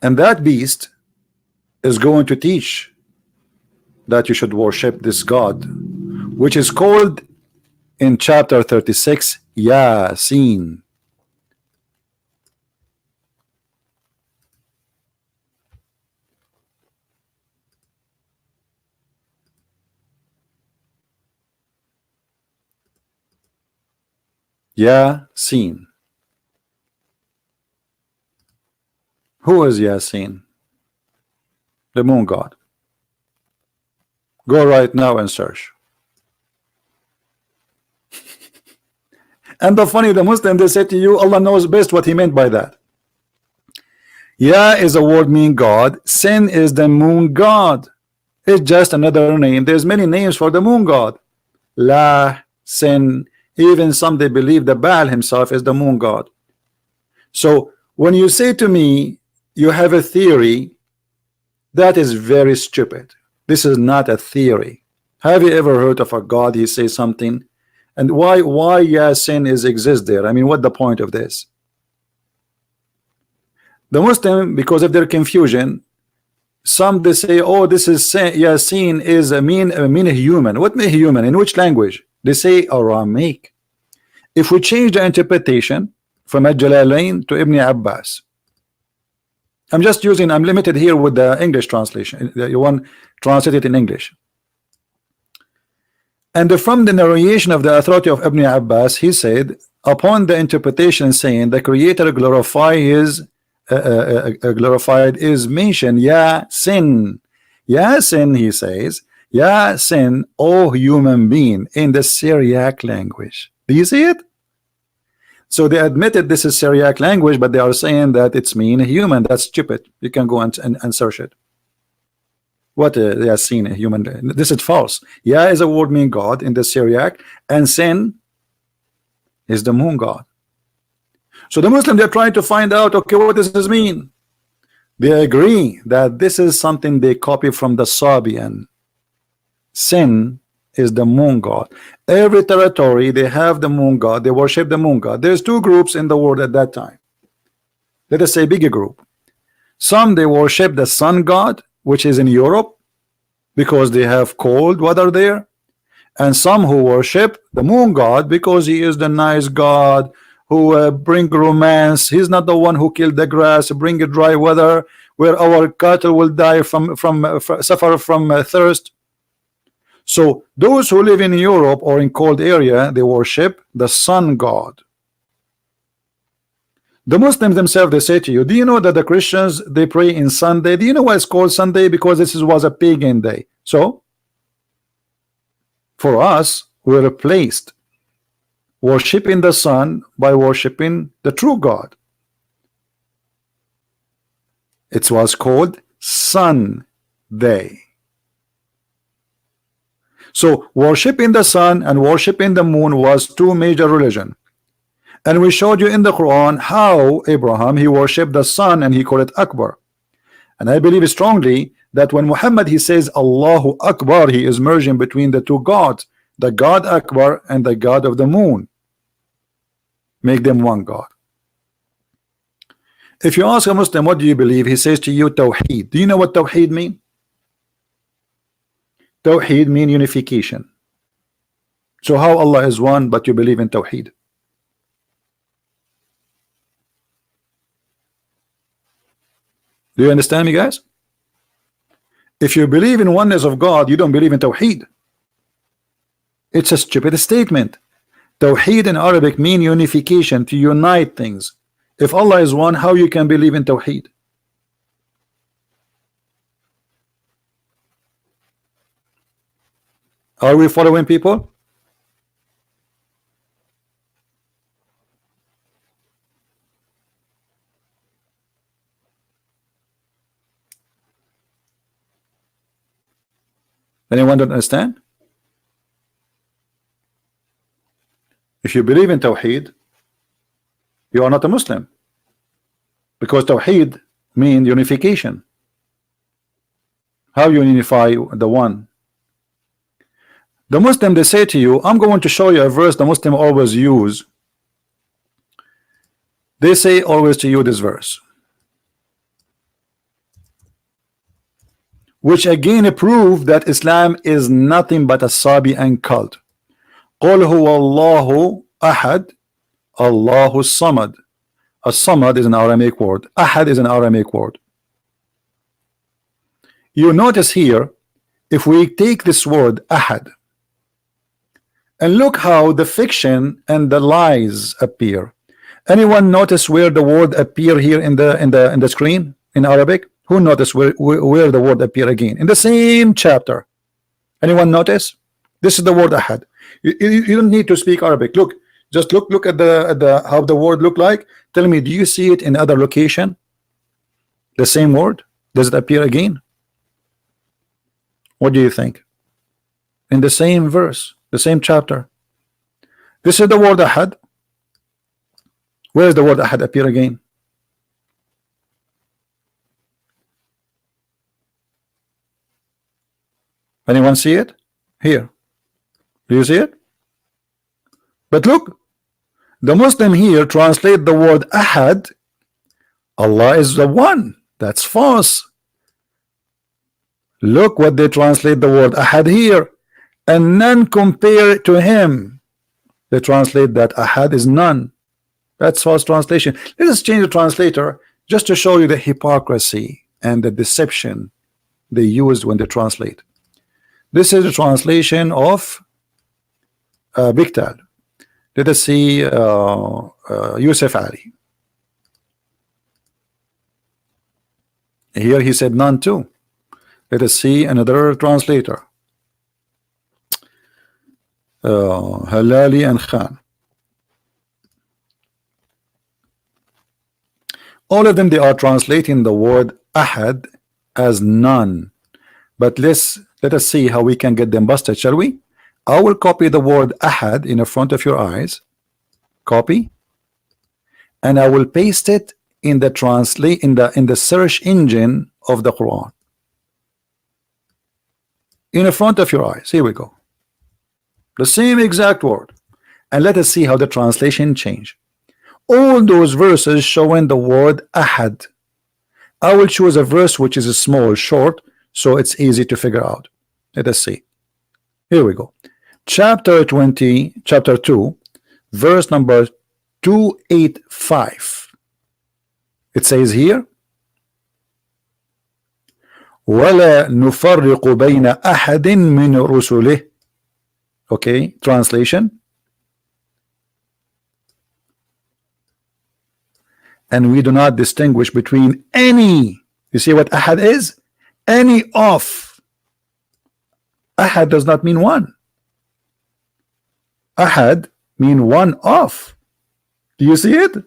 and that beast is going to teach that you should worship this God, which is called in chapter 36 Yasin. Yasin. Who is Yasin? The moon god. Go right now and search. And the funny, the Muslim, they say to you, Allah knows best what he meant by that. Ya is a word mean God. Sin is the moon god. It's just another name. There's many names for the moon god. La, Sin. Even some they believe the Baal himself is the moon god. So when you say to me you have a theory, that is very stupid. This is not a theory. Have you ever heard of a God? He says something, and why Yasin is exist there? I mean, what the point of this? The Muslim, because of their confusion, some they say, oh, this is Yasin is a mean human. What mean human? In which language? They say Aramaic. If we change the interpretation from Al-Jalalain to Ibn Abbas, I'm limited here with the English translation. You want translated in English. And from the narration of the authority of Ibn Abbas, he said, upon the interpretation saying the Creator glorified is mentioned, Yasin. Yasin, he says, Ya sin, O human being, in the Syriac language. Do you see it? So they admitted this is Syriac language, but they are saying that it's mean human. That's stupid. You can go and search it. What they are seeing a human. This is false. Ya is a word mean God in the Syriac, and sin is the moon god. So the Muslims, they're trying to find out, okay, what does this mean? They agree that this is something they copy from the Sabian. Sin is the moon god. Every territory they have the moon god, they worship the moon god. There's two groups in the world at that time. Let us say bigger group. Some they worship the sun god, which is in Europe, because they have cold weather there, and some who worship the moon god because he is the nice god who bring romance. He's not the one who killed the grass, bring a dry weather where our cattle will die from suffer from thirst. So those who live in Europe or in cold area, they worship the sun god. The Muslims themselves, they say to you, do you know that the Christians, they pray in Sunday? Do you know why it's called Sunday? Because was a pagan day. So for us, we replaced worshiping the sun by worshiping the true God. It was called Sunday. So worshiping the sun and worshiping the moon was two major religions. And we showed you in the Quran how Abraham, he worshipped the sun and he called it Akbar. And I believe strongly that when Muhammad, he says Allahu Akbar, he is merging between the two gods, the God Akbar and the God of the moon. Make them one God. If you ask a Muslim, what do you believe? He says to you, Tawheed. Do you know what Tawheed mean? Tawheed mean unification. So how Allah is one, but you believe in Tawheed? Do you understand me, guys? If you believe in oneness of God, you don't believe in Tawheed. It's a stupid statement. Tawheed in Arabic mean unification, to unite things. If Allah is one, how you can believe in Tawheed? Are we following, people? Anyone don't understand? If you believe in Tawheed, you are not a Muslim, because Tawheed means unification. How you unify the one? The Muslim, they say to you, I'm going to show you a verse the Muslim always use. They say always to you this verse, which again prove that Islam is nothing but a Sabian cult. قُلْ هُوَ اللَّهُ أَحَدٌ Allahu Samad. A Samad is an Aramaic word. Ahad is an Aramaic word. You notice here, if we take this word Ahad and look how the fiction and the lies appear. Anyone notice where the word appear here in the screen in Arabic? Who notice where the word appear again in the same chapter? Anyone notice? This is the word Ahad. You don't need to speak Arabic. Look, just look at the how the word look like. Tell me, do you see it in other location? The same word? Does it appear again? What do you think? In the same verse, the same chapter. This is the word Ahad. Where is the word Ahad appear again? Anyone see it? Here. Do you see it? But look, the Muslim here translate the word Ahad. Allah is the one. That's false. Look what they translate the word Ahad here, and none compare it to him. They translate that Ahad is none. That's false translation. Let us change the translator just to show you the hypocrisy and the deception they used when they translate. This is the translation of Biktal. Let us see Yusuf Ali. Here he said none too. Let us see another translator. Halali and Khan. All of them, they are translating the word ahad as none. But let us see how we can get them busted, shall we? I will copy the word ahad in the front of your eyes. Copy. And I will paste it in the search engine of the Quran. In the front of your eyes. Here we go. The same exact word. And let us see how the translation change. All those verses showing the word ahad. I will choose a verse which is small, short, so it's easy to figure out. Let us see. Here we go. Chapter 20, chapter 2, verse number 285. It says here, وَلَا نُفَرِّقُ بَيْنَ أَحَدٍ مِّنْ رُسُلِهِ. Okay, translation. And we do not distinguish between any. You see what ahad is? Any of. Ahad does not mean one. Ahad mean one of. Do you see it?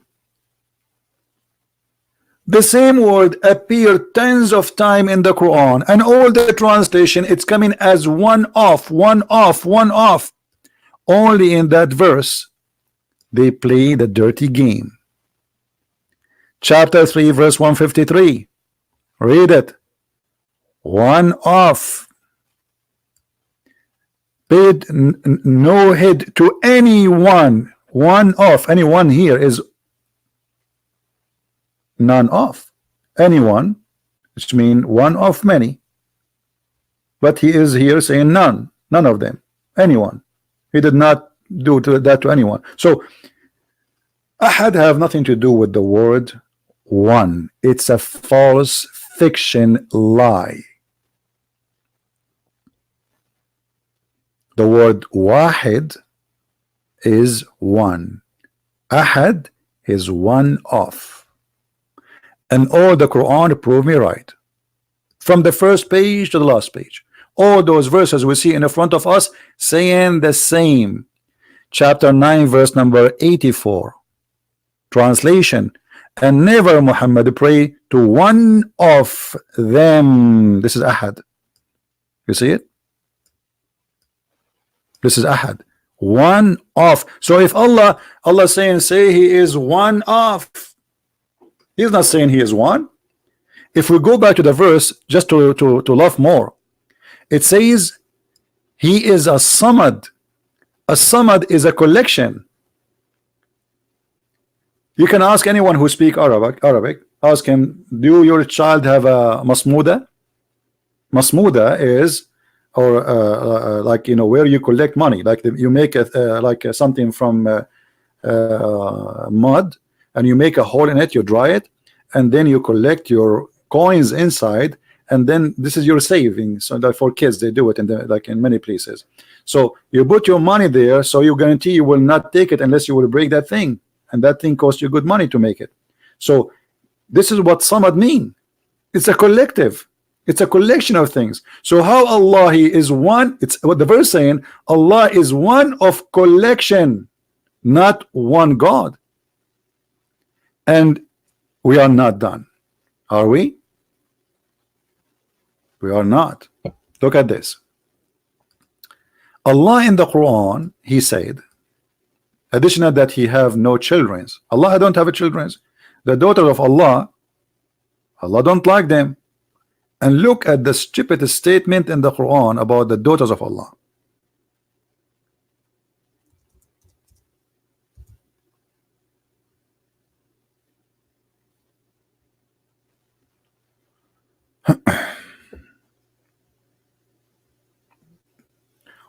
The same word appeared tens of times in the Quran, and all the translation it's coming as one off, one off, one off. Only in that verse they play the dirty game. Chapter 3 verse 153. Read it. One off. Paid no heed to anyone. One off. Anyone here is none of. Anyone, which means one of many. But he is here saying none. None of them. Anyone. He did not do that to anyone. So ahad have nothing to do with the word one. It's a false fiction lie. The word wahid is one. Ahad is one of. And all the Quran prove me right. From the first page to the last page. All those verses we see in the front of us saying the same. Chapter 9 verse number 84. Translation. And never Muhammad pray to one of them. This is ahad. You see it? This is ahad. One of. So if Allah saying say he is one of, he's not saying he is one. If we go back to the verse just to love more, it says he is a samad. A samad is a collection. You can ask anyone who speak Arabic, ask him, do your child have a masmuda? Masmuda is, or like, you know, where you collect money, like you make something from mud, and you make a hole in it, you dry it, and then you collect your coins inside, and then this is your savings. So that for kids they do it in like in many places. So you put your money there, so you guarantee you will not take it unless you will break that thing. And that thing costs you good money to make it. So this is what samad mean. It's a collective. It's a collection of things. So how Allah he is one? It's what the verse saying. Allah is one of collection, not one God. And we are not done. Are we? We are not. Look at this. Allah in the Quran, he said, additional that he have no children. Allah don't have a children. The daughter of Allah, Allah don't like them. And look at the stupid statement in the Quran about the daughters of Allah.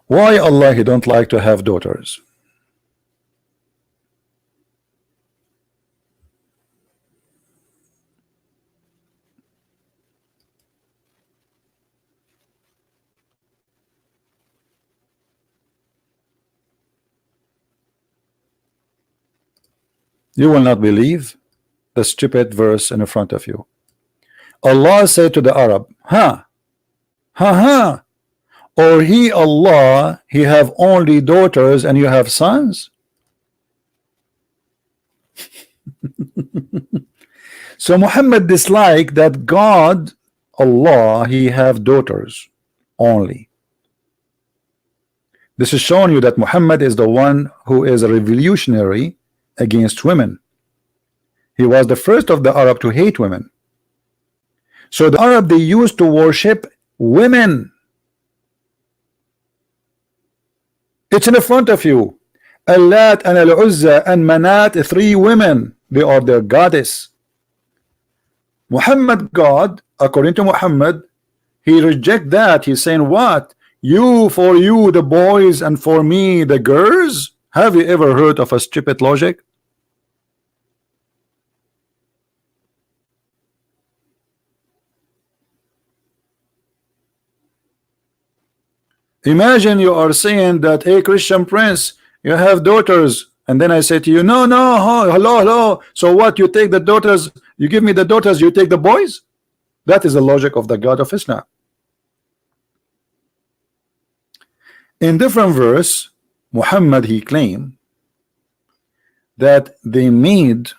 Why Allah he don't like to have daughters? You will not believe the stupid verse in front of you. Allah said to the Arab, ha, ha, ha, Or he, Allah, he have only daughters and you have sons? So Muhammad disliked that God, Allah, he have daughters only. This is showing you that Muhammad is the one who is a revolutionary against women. He was the first of the Arab to hate women. So the Arab, they used to worship women. It's in the front of you. Allat and Al-Uzza and Manat, 3 women. They are their goddess. Muhammad, God, according to Muhammad, he reject that. He's saying what? You, for you the boys and for me the girls? Have you ever heard of a stupid logic? Imagine you are saying that, hey Christian Prince, you have daughters, and then I say to you, no, hello, so what, you take the daughters, you give me the daughters, you take the boys? That is the logic of the God of Islam. In different verse, Muhammad, he claimed that they made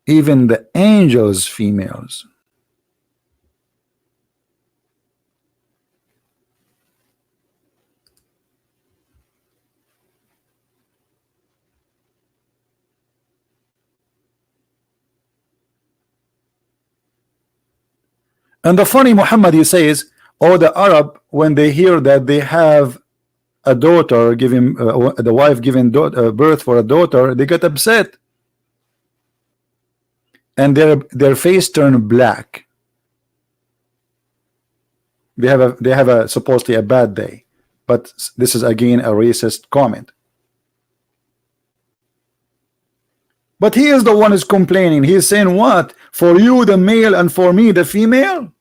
even the angels females. And the funny Muhammad, he says, oh, the Arab, when they hear that they have a daughter giving the wife giving birth for a daughter, they get upset and their face turn black. They have a supposedly a bad day, but this is again a racist comment. But he is the one who's complaining. He is saying what? For you the male and for me the female?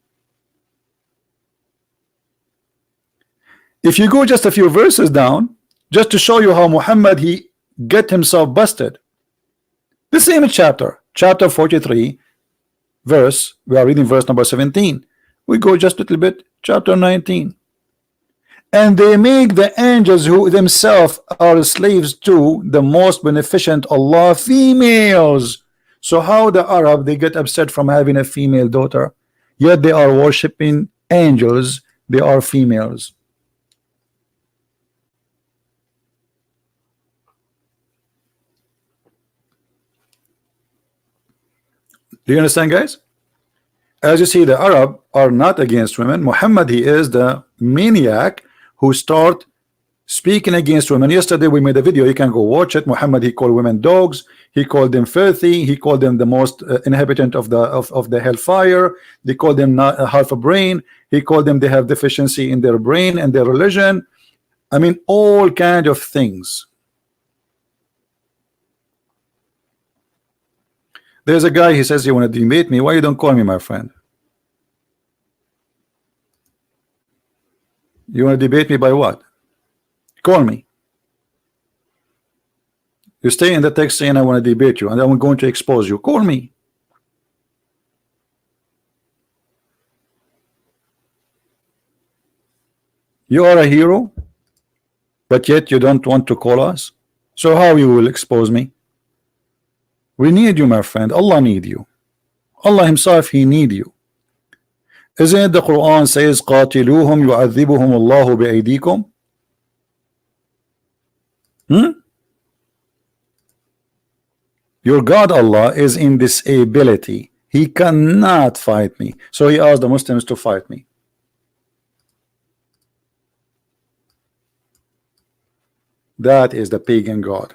If you go just a few verses down, just to show you how Muhammad he get himself busted. The same chapter 43, verse, we are reading verse number 17. We go just a little bit, chapter 19. And they make the angels who themselves are slaves to the most beneficent Allah females. So how the Arab they get upset from having a female daughter, yet they are worshiping angels, they are females. Do you understand, guys? As you see, the Arab are not against women. Muhammad, he is the maniac who start speaking against women. Yesterday we made a video, you can go watch it. Muhammad, he called women dogs, he called them filthy, he called them the most inhabitant of the hellfire, they called them not half a brain, he called them they have deficiency in their brain and their religion. I mean, all kind of things. There's a guy, he says, you want to debate me, why you don't call me my friend? You want to debate me by what? Call me. You stay in the text saying I want to debate you and I'm going to expose you. Call me. You are a hero, but yet you don't want to call us. So how you will expose me? We need you, my friend. Allah need you. Allah himself, he need you. Isn't it the Quran says قاتلوهم يعذبهم الله بأيديكم? Your God Allah is in disability. He cannot fight me. So he asked the Muslims to fight me. That is the pagan God.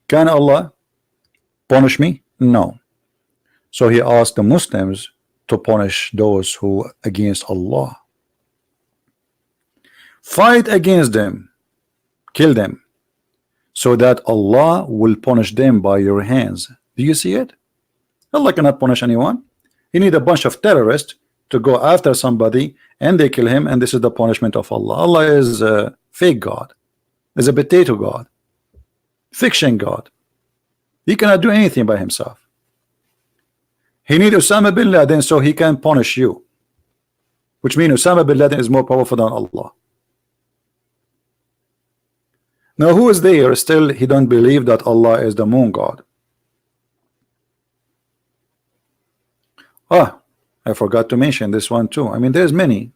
Can Allah punish me? No. So he asked the Muslims to punish those who against Allah. Fight against them, kill them, so that Allah will punish them by your hands. Do you see it? Allah cannot punish anyone. He need a bunch of terrorists to go after somebody and they kill him, and this is the punishment of Allah. Allah is a fake God, is a potato God, fiction God. He cannot do anything by himself. He need Osama bin Laden so he can punish you, which means Osama bin Laden is more powerful than Allah. Now who is there still he don't believe that Allah is the moon god? Ah, I forgot to mention this one too. I mean, there's many.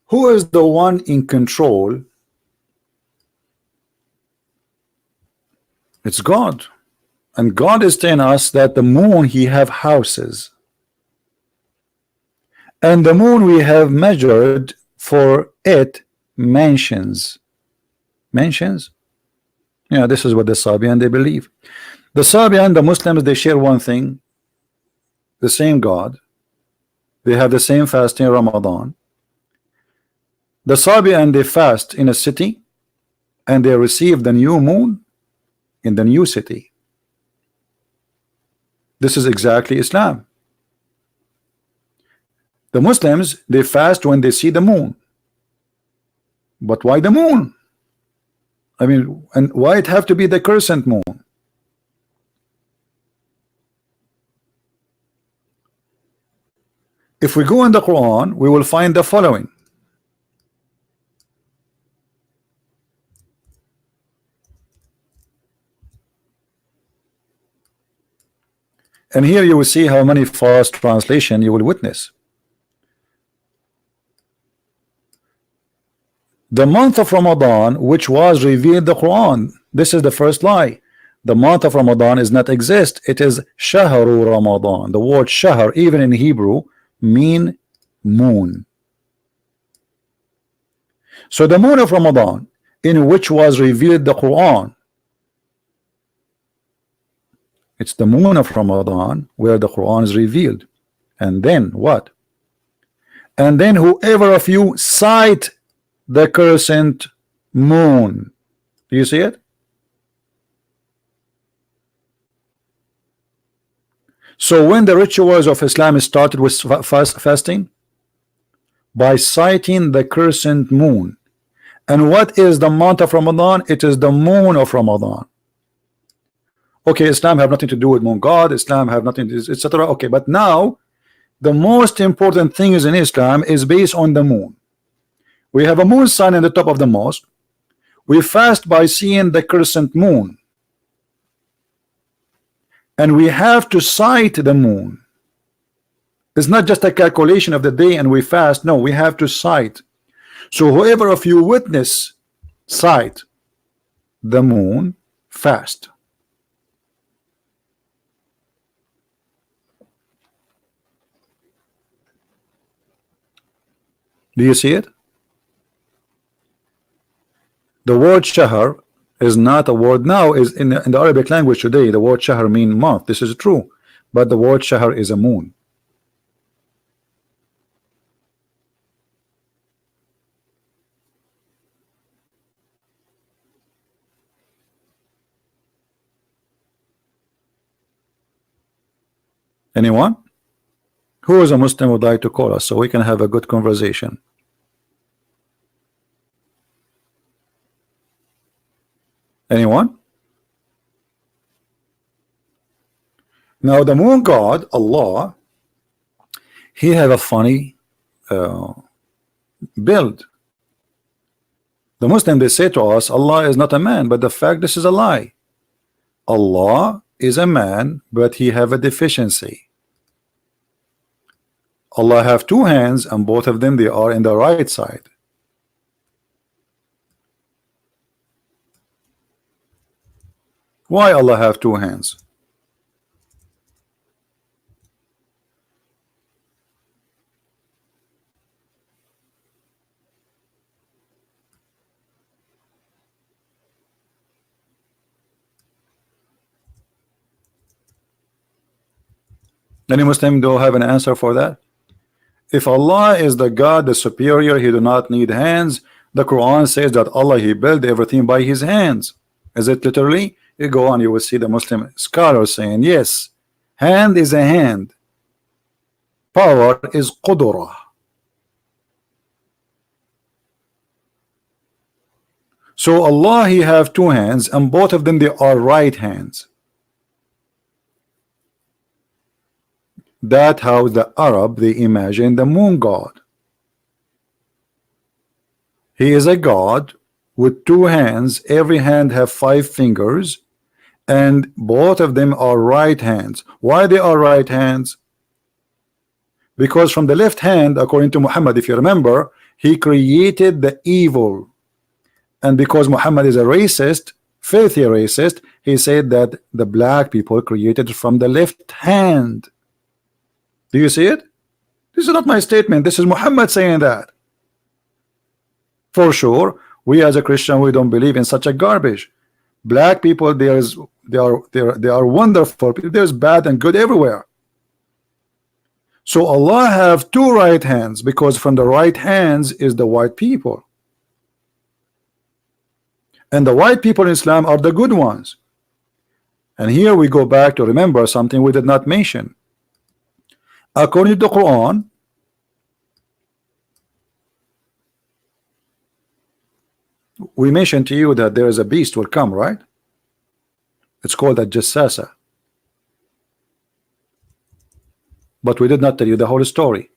Who is the one in control? It's God. And God is telling us that the moon he have houses. And the moon we have measured for it mansions. Mansions? Yeah, this is what the Sabian they believe. The Sabian, the Muslims, they share one thing, the same God. They have the same fasting Ramadan. The Sabian, they fast in a city and they receive the new moon in the new city. This is exactly Islam. The Muslims, they fast when they see the moon. But why the moon? I mean, and why it have to be the crescent moon? If we go in the Quran, we will find the following. And here you will see how many false translation you will witness. The month of Ramadan, which was revealed the Quran, this is the first lie. The month of Ramadan is not exist. It is Shahru Ramadan. The word Shahr, even in Hebrew, mean moon. So the moon of Ramadan, in which was revealed the Quran, it's the moon of Ramadan where the Quran is revealed. And then what? And then whoever of you sight the crescent moon. Do you see it? So when the rituals of Islam started with fasting, by sighting the crescent moon. And what is the month of Ramadan? It is the moon of Ramadan. Okay, Islam have nothing to do with moon god, Islam have nothing to do, etc. Okay, but now the most important thing is in Islam is based on the moon. We have a moon sign in the top of the mosque. We fast by seeing the crescent moon. And we have to sight the moon. It's not just a calculation of the day and we fast. No, we have to sight. So whoever of you witness sight the moon, fast. Do you see it? The word shahr is not a word now, is in the Arabic language today. The word shahr mean month. This is true, but the word shahr is a moon. Anyone? Who is a Muslim would like to call us so we can have a good conversation? Anyone? Now the moon god Allah, he have a funny build. The Muslim, they say to us Allah is not a man, but the fact this is a lie. Allah is a man, but he have a deficiency. Allah have two hands and both of them they are in the right side. Why Allah have two hands? Any Muslim do have an answer for that? If Allah is the God, the superior, he do not need hands. The Quran says that Allah, he built everything by his hands. Is it literally? You go on, you will see the Muslim scholars saying yes, hand is a hand. Power is qudra. So Allah, He have two hands, and both of them they are right hands. That how the Arab they imagine the moon god. He is a god with two hands. Every hand have 5 fingers, and both of them are right hands. Why they are right hands? Because from the left hand, according to Muhammad, if you remember, he created the evil. And because Muhammad is a racist, filthy racist, he said that the black people created from the left hand. Do you see it? This is not my statement. This is Muhammad saying that. For sure, we as a Christian, we don't believe in such a garbage. Black people, they are wonderful. There's bad and good everywhere. So Allah have two right hands, because from the right hands is the white people. And the white people in Islam are the good ones. And here we go back to remember something we did not mention. According to the Quran, we mentioned to you that there is a beast will come, right? It's called a Jassasa. But we did not tell you the whole story.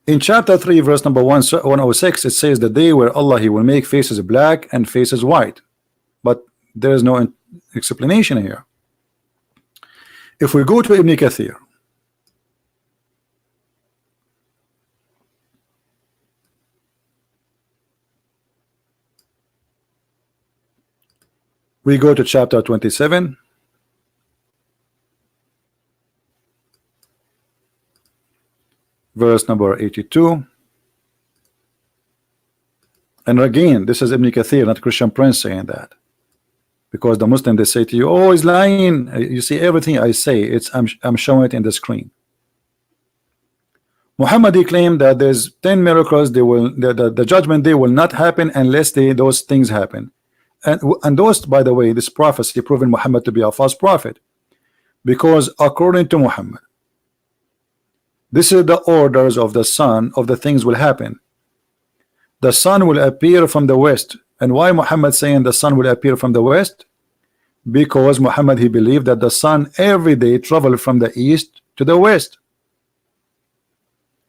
In chapter 3 verse number 106, it says the day where Allah He will make faces black and faces white, but there is no explanation here. If we go to Ibn Kathir, we go to chapter 27, verse number 82, and again this is Ibn Kathir, not Christian Prince saying that, because the Muslim they say to you, oh, he's lying. You see everything I say, I'm showing it in the screen. Muhammad he claimed that there's 10 miracles, they will the judgment day will not happen unless those things happen, and those, by the way, this prophecy proven Muhammad to be a false prophet, because according to Muhammad, this is the orders of the sun of the things will happen. The sun will appear from the west. And why Muhammad saying the sun will appear from the west? Because Muhammad he believed that the sun every day traveled from the east to the west.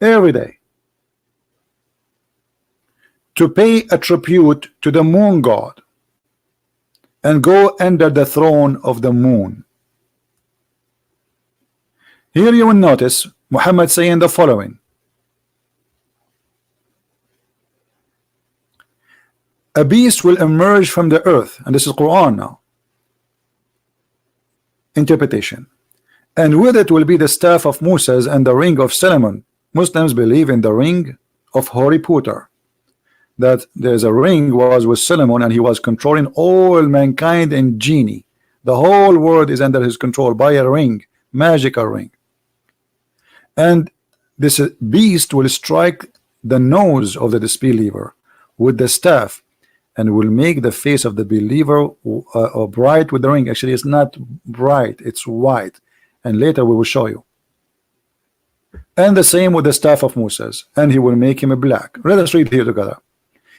Every day. To pay a tribute to the moon god and go under the throne of the moon. Here you will notice Muhammad saying the following: a beast will emerge from the earth, and this is Quran now. Interpretation. And with it will be the staff of Moses and the ring of Solomon. Muslims believe in the ring of Harry Potter, that there's a ring was with Solomon and he was controlling all mankind and genie. The whole world is under his control by a ring, magical ring. And this beast will strike the nose of the disbeliever with the staff and will make the face of the believer bright with the ring. Actually, it's not bright, it's white, and later we will show you. And the same with the staff of Moses, and he will make him black. Let us read here together.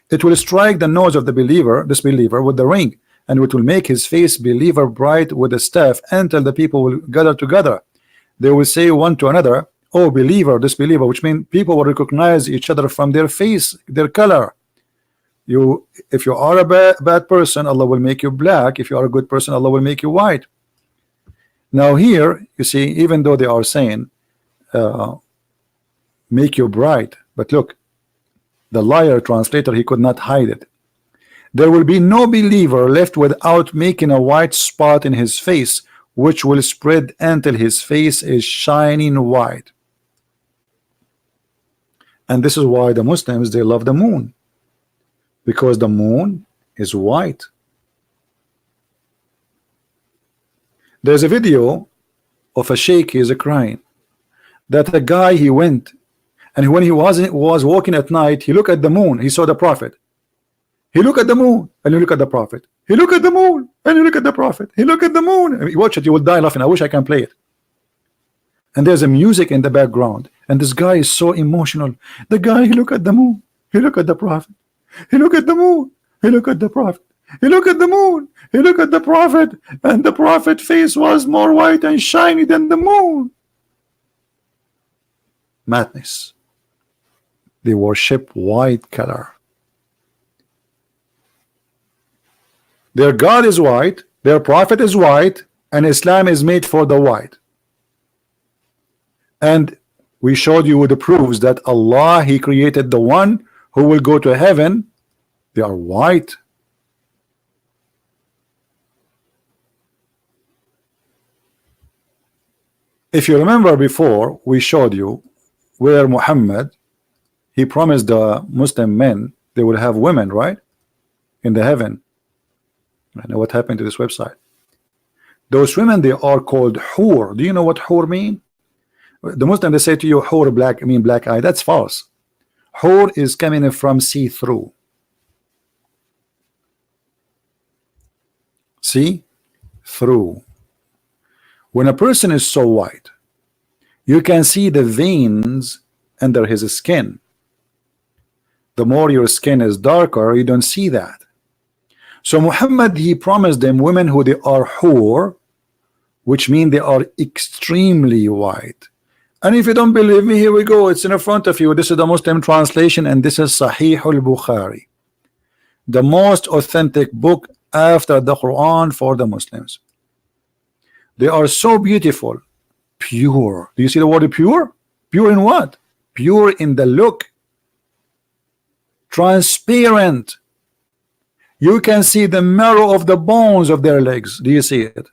It will strike the nose of the disbeliever with the ring, and it will make his face believer bright with the staff, until the people will gather together. They will say one to another, oh believer, disbeliever, which means people will recognize each other from their face, their color. If you are a bad person, Allah will make you black. If you are a good person, Allah will make you white. Now here you see, even though they are saying make you bright, but look, the liar translator, he could not hide it. There will be no believer left without making a white spot in his face, which will spread until his face is shining white. And this is why the Muslims, they love the moon, because the moon is white. There's a video of a sheikh, he is crying, that a guy he went, and when he was walking at night, he looked at the moon, he saw the prophet, He look at the moon and you look at the prophet. He look at the moon and you look at the prophet. He look at the moon. I mean, watch it, you will die laughing. I wish I can play it. And there's a music in the background, and this guy is so emotional. The guy, he look at the moon, he look at the prophet, he look at the moon, he look at the prophet, he look at the moon, he look at the prophet, and the prophet face was more white and shiny than the moon. Madness. They worship white color. Their God is white, their prophet is white, and Islam is made for the white. And we showed you with the proofs that Allah, He created the one who will go to heaven. They are white. If you remember before, we showed you where Muhammad, he promised the Muslim men they will have women, right? In the heaven. I know what happened to this website. Those women, they are called hur. Do you know what hur mean? The Muslim, they say to you, hur black, I mean black eye. That's false. Hur is coming from see-through. See through. When a person is so white, you can see the veins under his skin. The more your skin is darker, you don't see that. So Muhammad, he promised them women who they are hur, which mean they are extremely white. And if you don't believe me, here we go. It's in front of you. This is the Muslim translation, and this is Sahih al-Bukhari, the most authentic book after the Quran for the Muslims. They are so beautiful, pure. Do you see the word pure? Pure in what? Pure in the look. Transparent. You can see the marrow of the bones of their legs. Do you see it?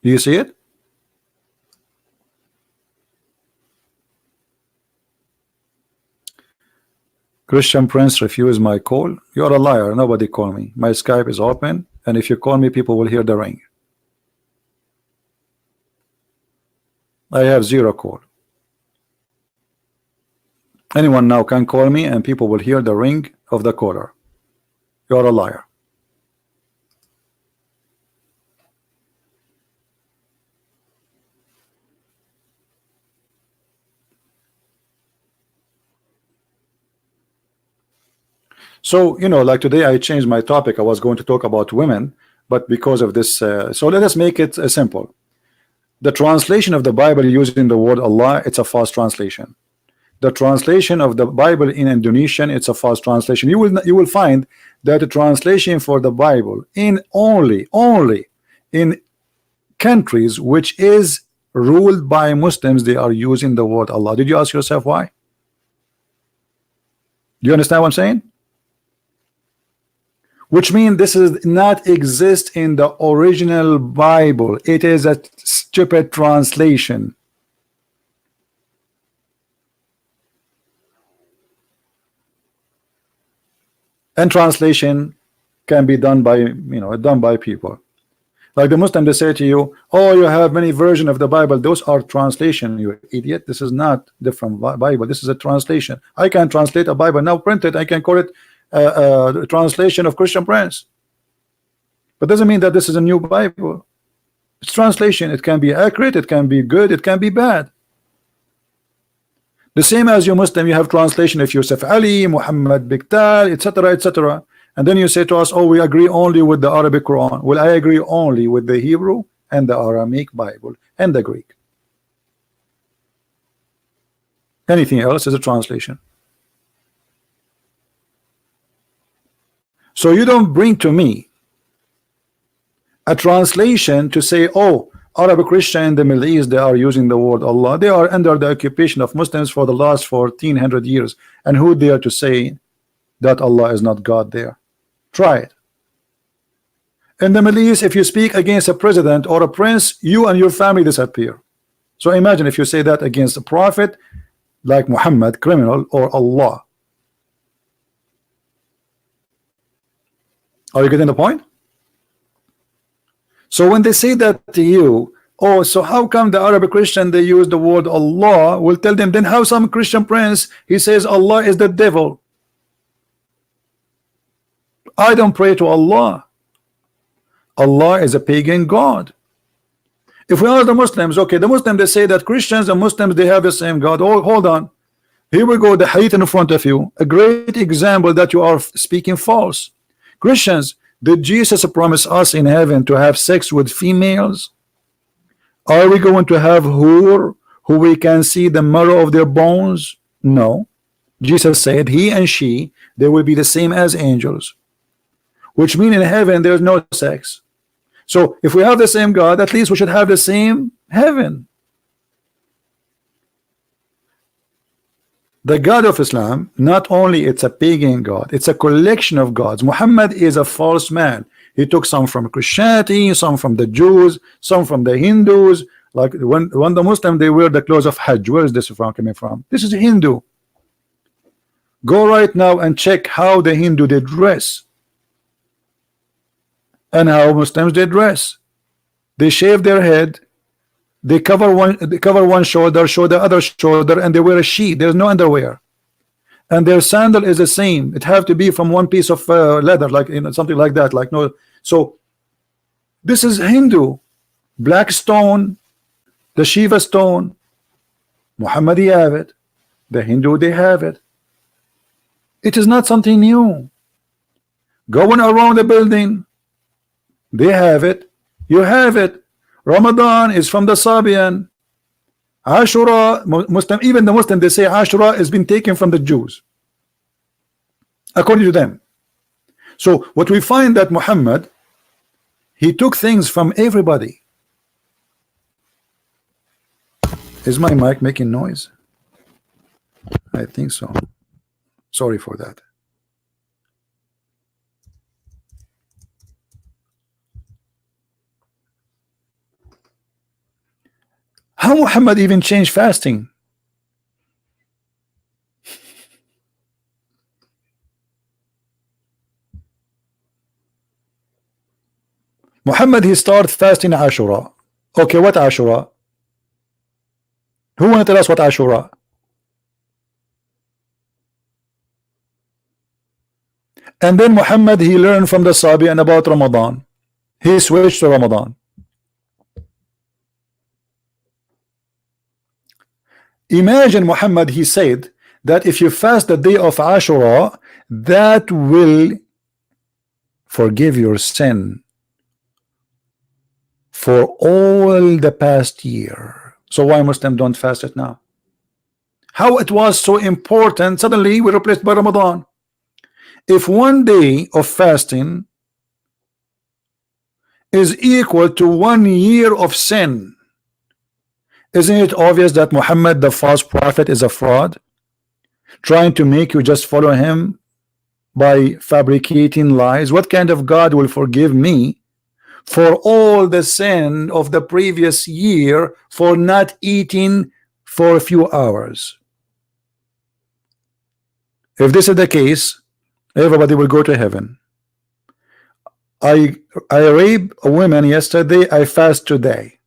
Do you see it? Christian Prince refused my call. You're a liar. Nobody call me. My Skype is open, and if you call me, people will hear the ring. I have 0 call. Anyone now can call me, and people will hear the ring of the caller. You're a liar. So, you know, like today I changed my topic. I was going to talk about women, but because of this, so let us make it simple. The translation of the Bible using the word Allah, it's a false translation. The translation of the Bible in Indonesian, it's a false translation. You will find that the translation for the Bible in only in countries which is ruled by Muslims, they are using the word Allah. Did you ask yourself why? Do you understand what I'm saying? Which means this is not exist in the original Bible. It is a stupid translation. And translation can be done by, you know, done by people. Like the Muslim, they say to you, oh, you have many versions of the Bible. Those are translation, you idiot. This is not different Bible. This is a translation. I can translate a Bible now, print it. I can call it translation of Christian Prince, but doesn't mean that this is a new Bible. It's translation. It can be accurate, it can be good, it can be bad. The same as you Muslim, you have translation of Yusuf Ali, Muhammad Biktal, etc., etc., and then you say to us, oh, we agree only with the Arabic Quran. Well, I agree only with the Hebrew and the Aramaic Bible and the Greek. Anything else is a translation. So you don't bring to me a translation to say, oh, Arab Christian in the Middle East, they are using the word Allah. They are under the occupation of Muslims for the last 1400 years. And who dare to say that Allah is not God there? Try it. In the Middle East, if you speak against a president or a prince, you and your family disappear. So imagine if you say that against a prophet like Muhammad, criminal, or Allah. Are you getting the point? So when they say that to you, Oh, so how come the Arab Christian they use the word Allah? We'll tell them, then how some Christian prince he says Allah is the devil? I don't pray to Allah. Allah is a pagan god. If we are the Muslims, okay, the Muslims they say that Christians and Muslims they have the same God. Oh, hold on. Here we go, the hadith in front of you, a great example that you are speaking false. Christians, did Jesus promise us in heaven to have sex with females? Are we going to have who we can see the marrow of their bones? No. Jesus said he and she, they will be the same as angels, which means in heaven there's no sex. So if we have the same God, at least we should have the same heaven. The God of Islam, not only it's a pagan God, it's a collection of gods. Muhammad is a false man. He took some from Christianity, some from the Jews, some from the Hindus. Like when the Muslim they wear the clothes of Hajj. Where is this coming from? This is a Hindu. Go right now and check how the Hindu they dress and how Muslims they dress. They shave their head, they cover one shoulder, show the other shoulder, and they wear a sheet. There's no underwear, and their sandal is the same. It have to be from one piece of leather, like something like that. Like no, so this is Hindu. Black stone, the Shiva stone. Muhammadi have it. The Hindu they have it. It is not something new. Going around the building, they have it. You have it. Ramadan is from the Sabian. Ashura, Muslim, even the Muslim, they say Ashura has been taken from the Jews, according to them. So what we find that Muhammad, he took things from everybody. Is my mic making noise? I think so. Sorry for that. How Muhammad even changed fasting? Muhammad he started fasting Ashura. Okay, what Ashura? Who want to tell us what Ashura? And then Muhammad he learned from the Sabian about Ramadan. He switched to Ramadan. Imagine Muhammad he said that if you fast the day of Ashura, that will forgive your sin for all the past year. So why Muslims don't fast it now? How it was so important, suddenly we replaced by Ramadan. If one day of fasting is equal to 1 year of sin, isn't it obvious that Muhammad the false prophet is a fraud, trying to make you just follow him by fabricating lies? What kind of God will forgive me for all the sin of the previous year for not eating for a few hours? If this is the case, everybody will go to heaven. I raped a woman yesterday, I fast today.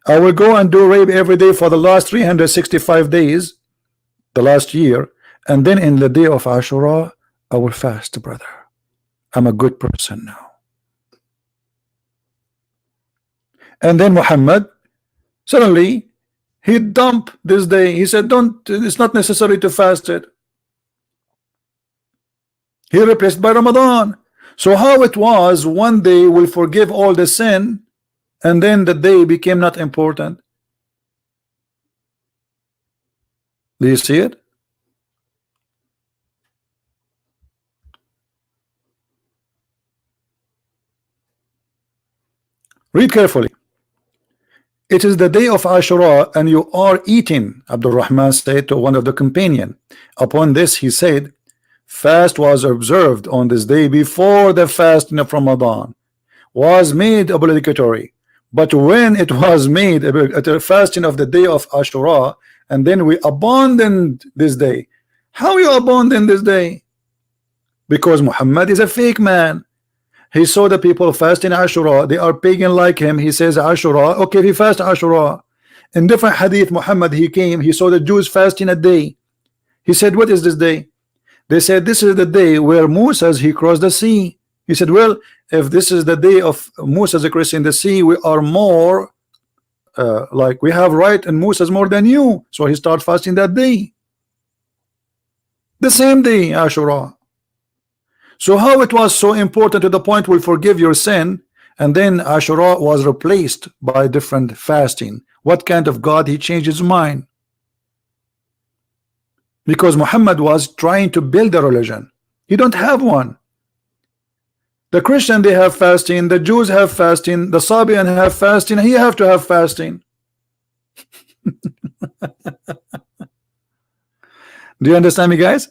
I will go and do rape every day for the last 365 days, the last year, and then in the day of Ashura, I will fast, brother. I'm a good person now. And then Muhammad, suddenly, he dumped this day. He said, it's not necessary to fast it. He replaced by Ramadan. So how it was, one day will forgive all the sin, and then the day became not important. Do you see it? Read carefully. It is the day of Ashura, and you are eating. Abdul Rahman said to one of the companion. Upon this he said, fast was observed on this day before the fasting of Ramadan was made obligatory. But when it was made at the fasting of the day of Ashura, and then we abandoned this day. How you abandon this day? Because Muhammad is a fake man. He saw the people fasting Ashura. They are pagan like him. He says Ashura. Okay, if he fast Ashura. In different hadith, Muhammad, he came. He saw the Jews fasting a day. He said, what is this day? They said, this is the day where Moses, he crossed the sea. He said, well, if this is the day of Moses crossing the sea, we are more like we have right and Moses more than you. So he started fasting that day. The same day, Ashura. So how it was so important to the point will forgive your sin, and then Ashura was replaced by different fasting. What kind of God he changed his mind? Because Muhammad was trying to build a religion. He don't have one. The Christian, they have fasting, the Jews have fasting, the Sabian have fasting, he have to have fasting. Do you understand me, guys?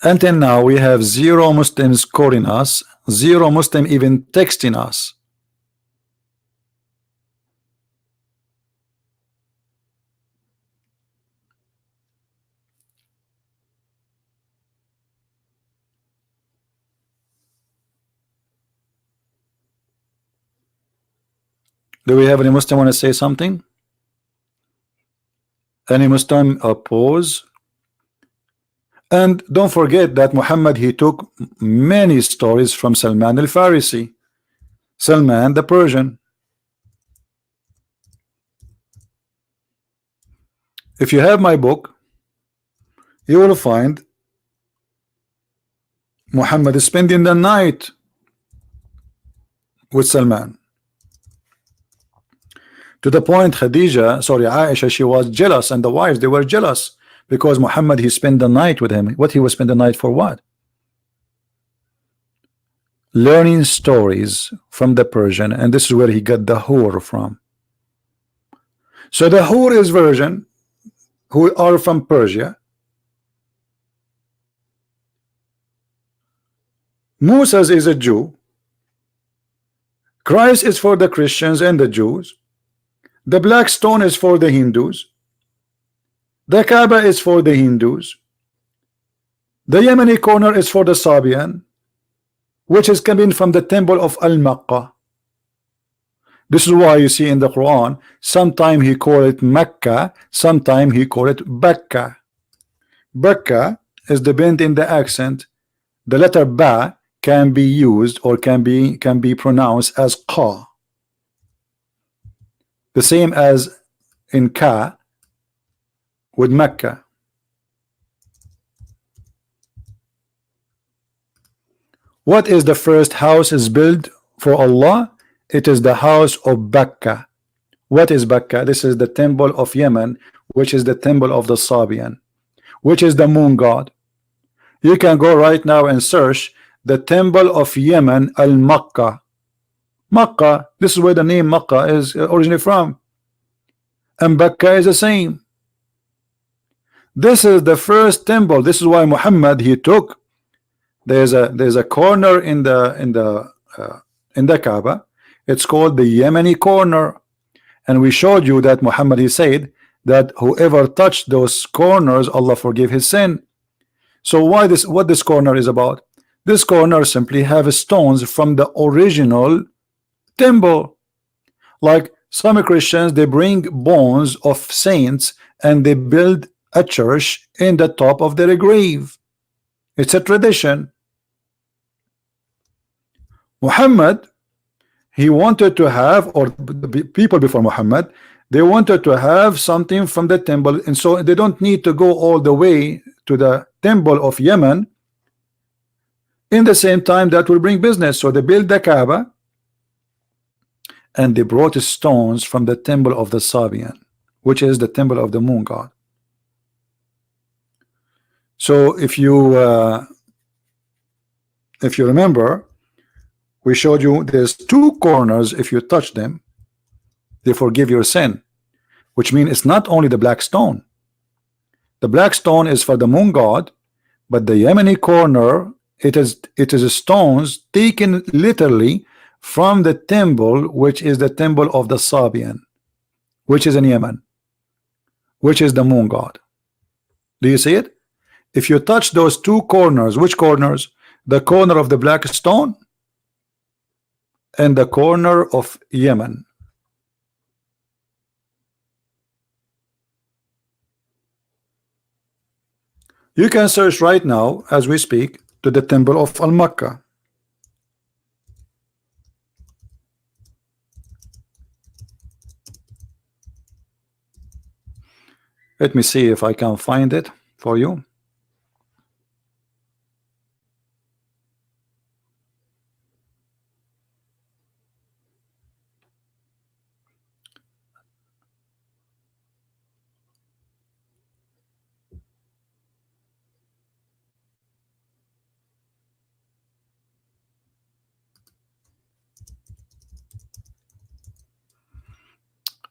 Until now we have 0 Muslims calling us, 0 Muslim even texting us. Do we have any Muslim want to say something? Any Muslim oppose? And don't forget that Muhammad, he took many stories from Salman al-Farisi, Salman the Persian. If you have my book, you will find Muhammad is spending the night with Salman. To the point Aisha, she was jealous, and the wives, they were jealous because Muhammad, he spent the night with him. What he was spend the night for? What? Learning stories from the Persian, and this is where he got the hur from. So the hur is version who are from Persia. Moses is a Jew. Christ is for the Christians and the Jews. The black stone is for the Hindus. The Kaaba is for the Hindus. The Yemeni corner is for the Sabian, which is coming from the temple of Al-Makkah. This is why you see in the Quran, sometime he call it Mecca, sometime he call it Bakka. Bakka is the bend in the accent. The letter Ba can be used or can be pronounced as Qa. The same as in Ka with Mecca. What is the first house is built for Allah? It is the house of Bakka. What is Bakka? This is the temple of Yemen, which is the temple of the Sabian, which is the moon god. You can go right now and search the temple of Yemen, Al-Makkah. Makkah, this is where the name Makkah is originally from. And Bakka is the same. This is the first temple. This is why Muhammad, he took, there's a corner in the Kaaba. It's called the Yemeni corner, and we showed you that Muhammad, he said that whoever touched those corners, Allah forgive his sin. So why this? What this corner is about? This corner simply have stones from the original temple. Like some Christians, they bring bones of saints and they build a church in the top of their grave. It's a tradition. Muhammad, he wanted to have, or the people before Muhammad, they wanted to have something from the temple, and so they don't need to go all the way to the temple of Yemen. In the same time, that will bring business. So they built the Kaaba and they brought stones from the temple of the Sabian, which is the temple of the moon god. So if you remember, we showed you there's two corners. If you touch them, they forgive your sin, which means it's not only the black stone. The black stone is for the moon god, but the Yemeni corner, it is stones taken literally from the temple, which is the temple of the Sabian, which is in Yemen, which is the moon god. Do you see it? If you touch those two corners, which corners? the corner of the black stone and the corner of Yemen. You can search right now as we speak to the temple of Al-Makkah. Let me see if I can find it for you.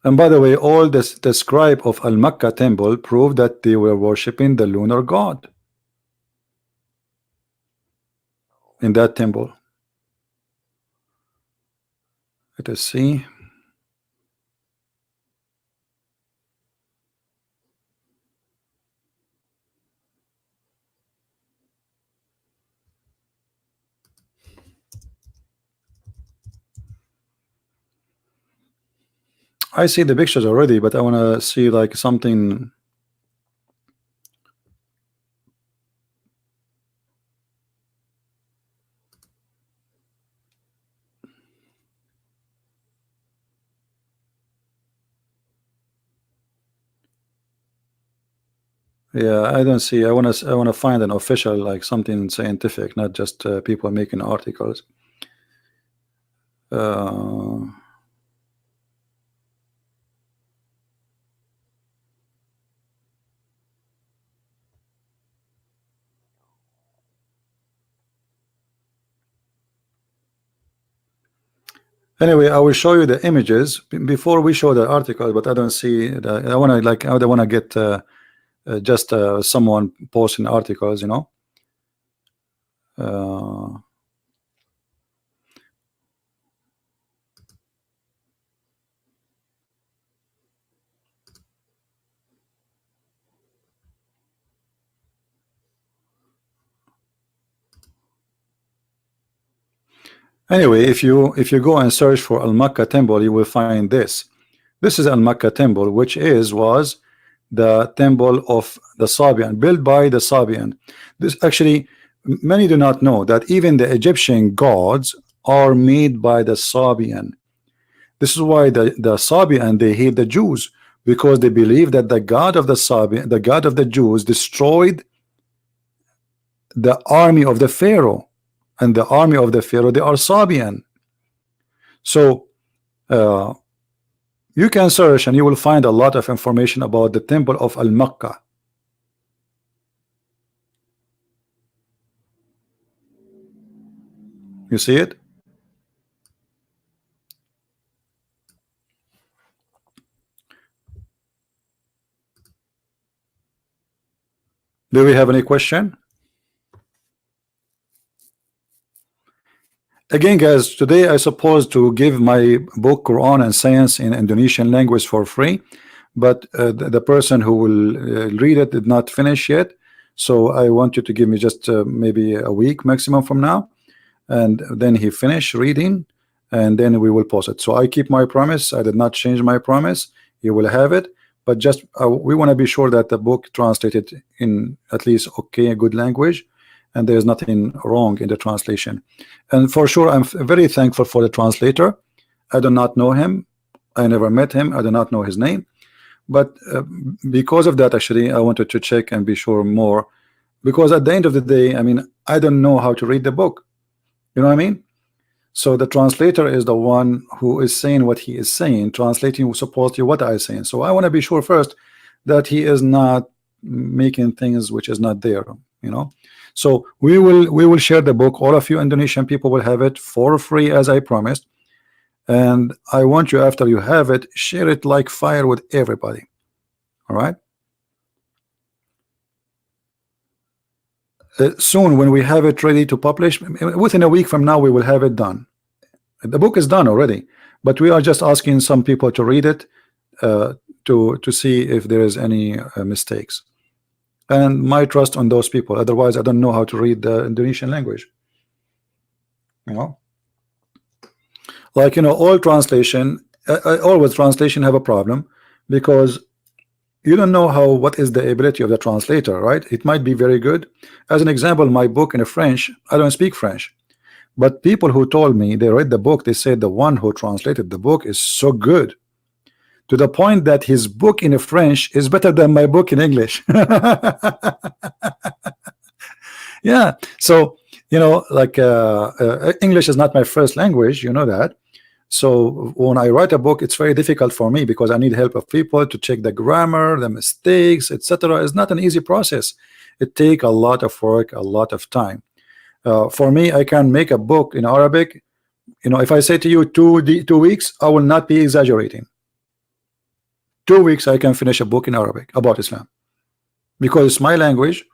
And by the way, all this, the scribe of Al-Makkah temple proved that they were worshiping the lunar god in that temple. Let us see. I see the pictures already, but I want to see like something. Yeah, I don't see. I want to find an official, like something scientific, not just people making articles. Anyway, I will show you the images before we show the articles, but I don't see the, I want to get just someone posting articles, you know. Anyway, if you go and search for Al-Makkah temple, you will find this. This is Al-Makkah temple, which was the temple of the Sabian, built by the Sabian. This actually, many do not know that even the Egyptian gods are made by the Sabian. This is why the Sabian, they hate the Jews, because they believe that the God of the Sabian, the God of the Jews, destroyed the army of the Pharaoh. And the army of the Pharaoh, they are Sabian. So you can search and you will find a lot of information about the temple of Al-Makkah. You see it? Do we have any question? Again, guys, today I supposed to give my book Quran and Science in Indonesian language for free, but the person who will read it did not finish yet. So I want you to give me just maybe a week maximum from now, and then he finished reading, and then we will post it. So I keep my promise. I did not change my promise. You will have it, but just we want to be sure that the book translated in at least okay, a good language, and there's nothing wrong in the translation. And for sure, I'm very thankful for the translator. I do not know him. I never met him. I do not know his name. But because of that, actually, I wanted to check and be sure more. Because at the end of the day, I mean, I don't know how to read the book. You know what I mean? So the translator is the one who is saying what he is saying, translating supposedly what I is saying. So I want to be sure first that he is not making things which is not there, you know. So we will share the book. All of you Indonesian people will have it for free, as I promised. And I want you, after you have it, share it like fire with everybody. All right. Soon, when we have it ready to publish, within a week from now, we will have it done. The book is done already, but we are just asking some people to read it to see if there is any mistakes. And my trust on those people. Otherwise, I don't know how to read the Indonesian language. You know, like, you know, all translation, always translation have a problem, because you don't know how, what is the ability of the translator, right? It might be very good. As an example, my book in French, I don't speak French, but people who told me they read the book, they said the one who translated the book is so good, to the point that his book in French is better than my book in English. Yeah, so you know, like English is not my first language, you know that. So when I write a book, it's very difficult for me, because I need help of people to check the grammar, the mistakes, etc. It's not an easy process. It take a lot of work, a lot of time. For me, I can make a book in Arabic. You know, if I say to you 2 weeks, I will not be exaggerating. 2 weeks I can finish a book in Arabic about Islam, because it's my language.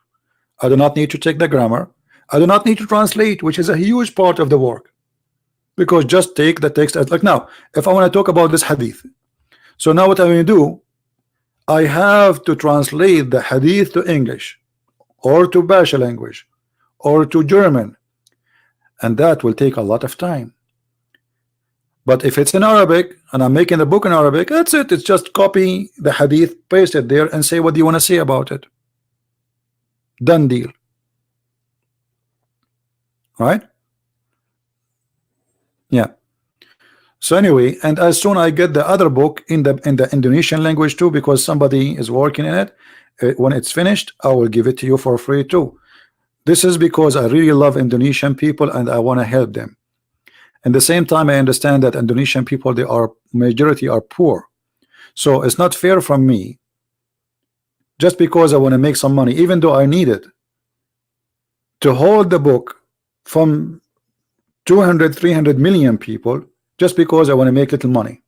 I do not need to check the grammar. I do not need to translate, which is a huge part of the work, because just take the text as, like, now if I want to talk about this hadith, so now what I'm going to do, I have to translate the hadith to English or to Basha language or to German, and that will take a lot of time. But if it's in Arabic and I'm making the book in Arabic, that's it. It's just copy the hadith, paste it there, and say what do you want to say about it. Done deal. Right? Yeah. So anyway, and as soon I get the other book in the Indonesian language too, because somebody is working in it, when it's finished, I will give it to you for free too. This is because I really love Indonesian people and I want to help them. At the same time, I understand that Indonesian people, they are majority are poor, so it's not fair from me, just because I want to make some money, even though I need it, to hold the book from 200, 300 million people, just because I want to make little money.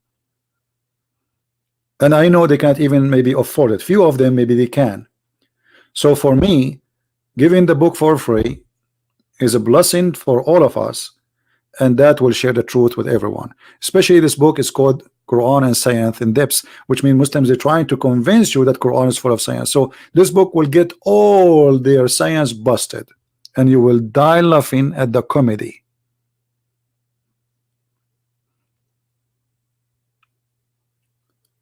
And I know they can't even maybe afford it. Few of them maybe they can. So for me, giving the book for free is a blessing for all of us, and that will share the truth with everyone. Especially this book is called Quran and Science in Depths, which means Muslims are trying to convince you that Quran is full of science. So this book will get all their science busted, and you will die laughing at the comedy.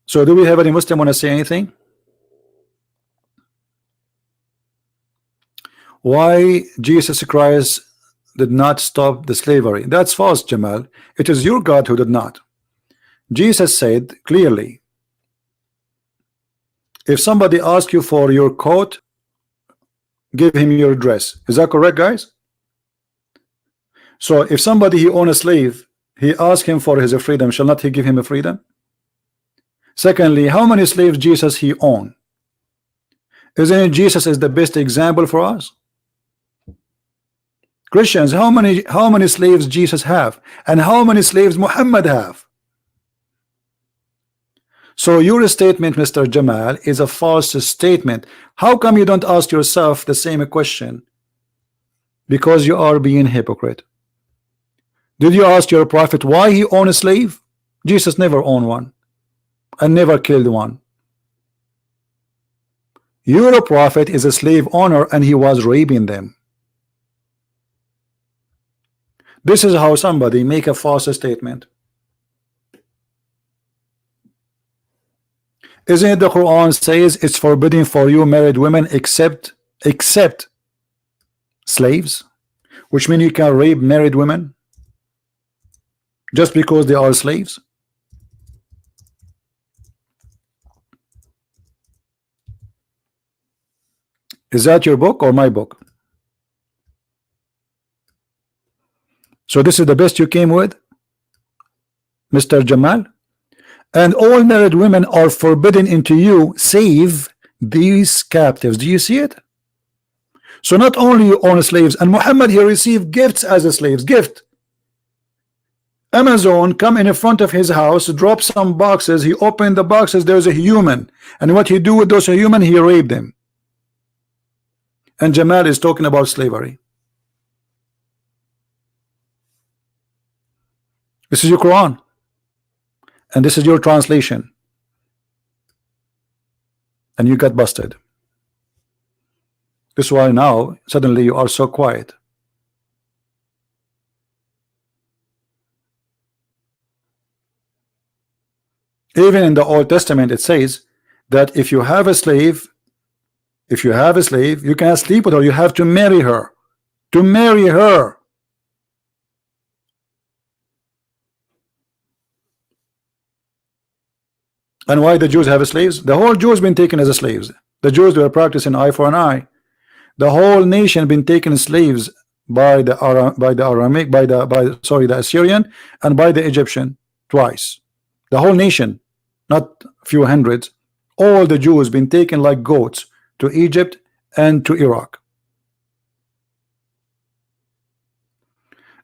So do we have any Muslim want to say anything? Why Jesus Christ did not stop the slavery? That's false, Jamal. It is your God who did not. Jesus said clearly, if somebody asks you for your coat, give him your dress. Is that correct, guys? So if somebody he own a slave, he asks him for his freedom, shall not he give him a freedom? Secondly, how many slaves Jesus he owned? Isn't it Jesus is the best example for us? Christians, how many slaves Jesus have, and how many slaves Muhammad have? So your statement, Mr. Jamal, is a false statement. How come you don't ask yourself the same question? Because you are being hypocrite. Did you ask your prophet why he owned a slave? Jesus never owned one and never killed one. Your prophet is a slave owner and he was raping them. This is how somebody make a false statement. Isn't it the Quran says it's forbidden for you married women except slaves, which means you can rape married women just because they are slaves? Is that your book or my book? So this is the best you came with, Mr. Jamal? And all married women are forbidden into you, save these captives. Do you see it? So not only you own slaves, and Muhammad he received gifts as a slaves. Gift. Amazon come in front of his house, drop some boxes, he opened the boxes, there's a human, and what he do with those human, he raped them. And Jamal is talking about slavery. This is your Quran, and this is your translation, and you got busted. This is why now suddenly you are so quiet. Even in the Old Testament, it says that if you have a slave, you cannot sleep with her. You have to marry her. To marry her. And why the Jews have slaves? The whole Jews been taken as slaves. The Jews were practicing eye for an eye. The whole nation been taken slaves by the Assyrian and by the Egyptian twice. The whole nation, not a few hundreds. All the Jews been taken like goats to Egypt and to Iraq.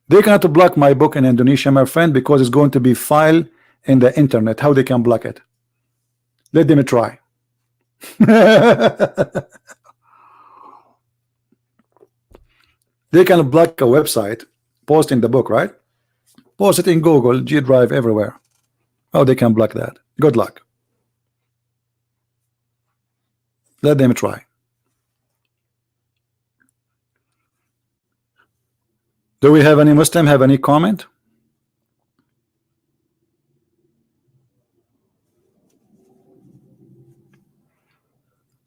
They cannot block my book in Indonesia, my friend, because it's going to be filed in the internet. How they can block it? Let them try. They can block a website posting the book, right? Post it in Google, G Drive, everywhere. How they can block that? Good luck. Let them try. Do we have any Muslim have any comment?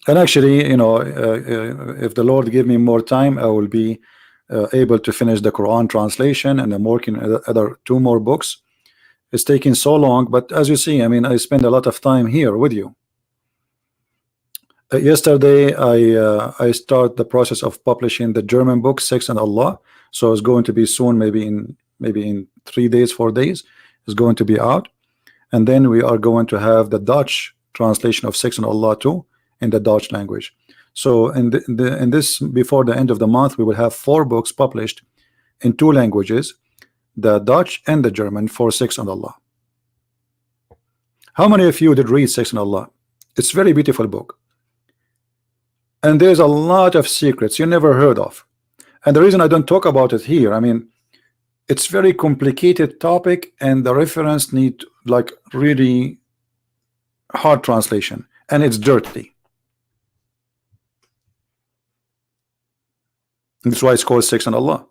And actually, you know, if the Lord give me more time, I will be able to finish the Quran translation, and I'm working on other 2 more books. It's taking so long, but as you see, I mean, I spend a lot of time here with you. Yesterday, I start the process of publishing the German book, Sex and Allah. So it's going to be soon, maybe in 3 days, 4 days, it's going to be out. And then we are going to have the Dutch translation of Sex and Allah too, in the Dutch language. So in this, before the end of the month, we will have 4 books published in 2 languages, the Dutch and the German, for Sex and Allah. How many of you did read Sex and Allah? It's a very beautiful book. And there's a lot of secrets you never heard of. And the reason I don't talk about it here, I mean, it's very complicated topic, and the reference need like really hard translation, and it's dirty. That's why it's called Sex and Allah.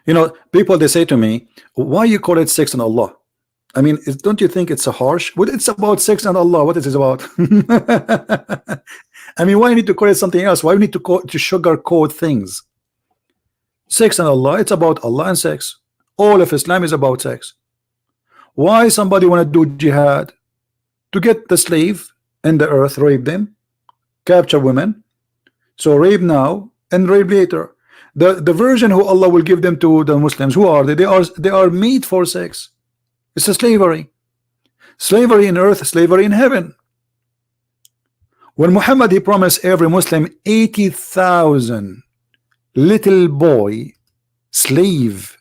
You know, people, they say to me, why you call it Sex and Allah? I mean, don't you think it's a harsh? Well, it's about sex and Allah. What is it about? I mean, why you need to call it something else? Why you need to sugarcoat things? Sex and Allah, it's about Allah and sex. All of Islam is about sex. Why somebody want to do jihad? To get the slave in the earth, rape them, capture women. So rape now and rape later. The version who Allah will give them to the Muslims, who are they? They are made for sex. It's a slavery. Slavery in earth, slavery in heaven. When Muhammad, he promised every Muslim 80,000 little boy slave,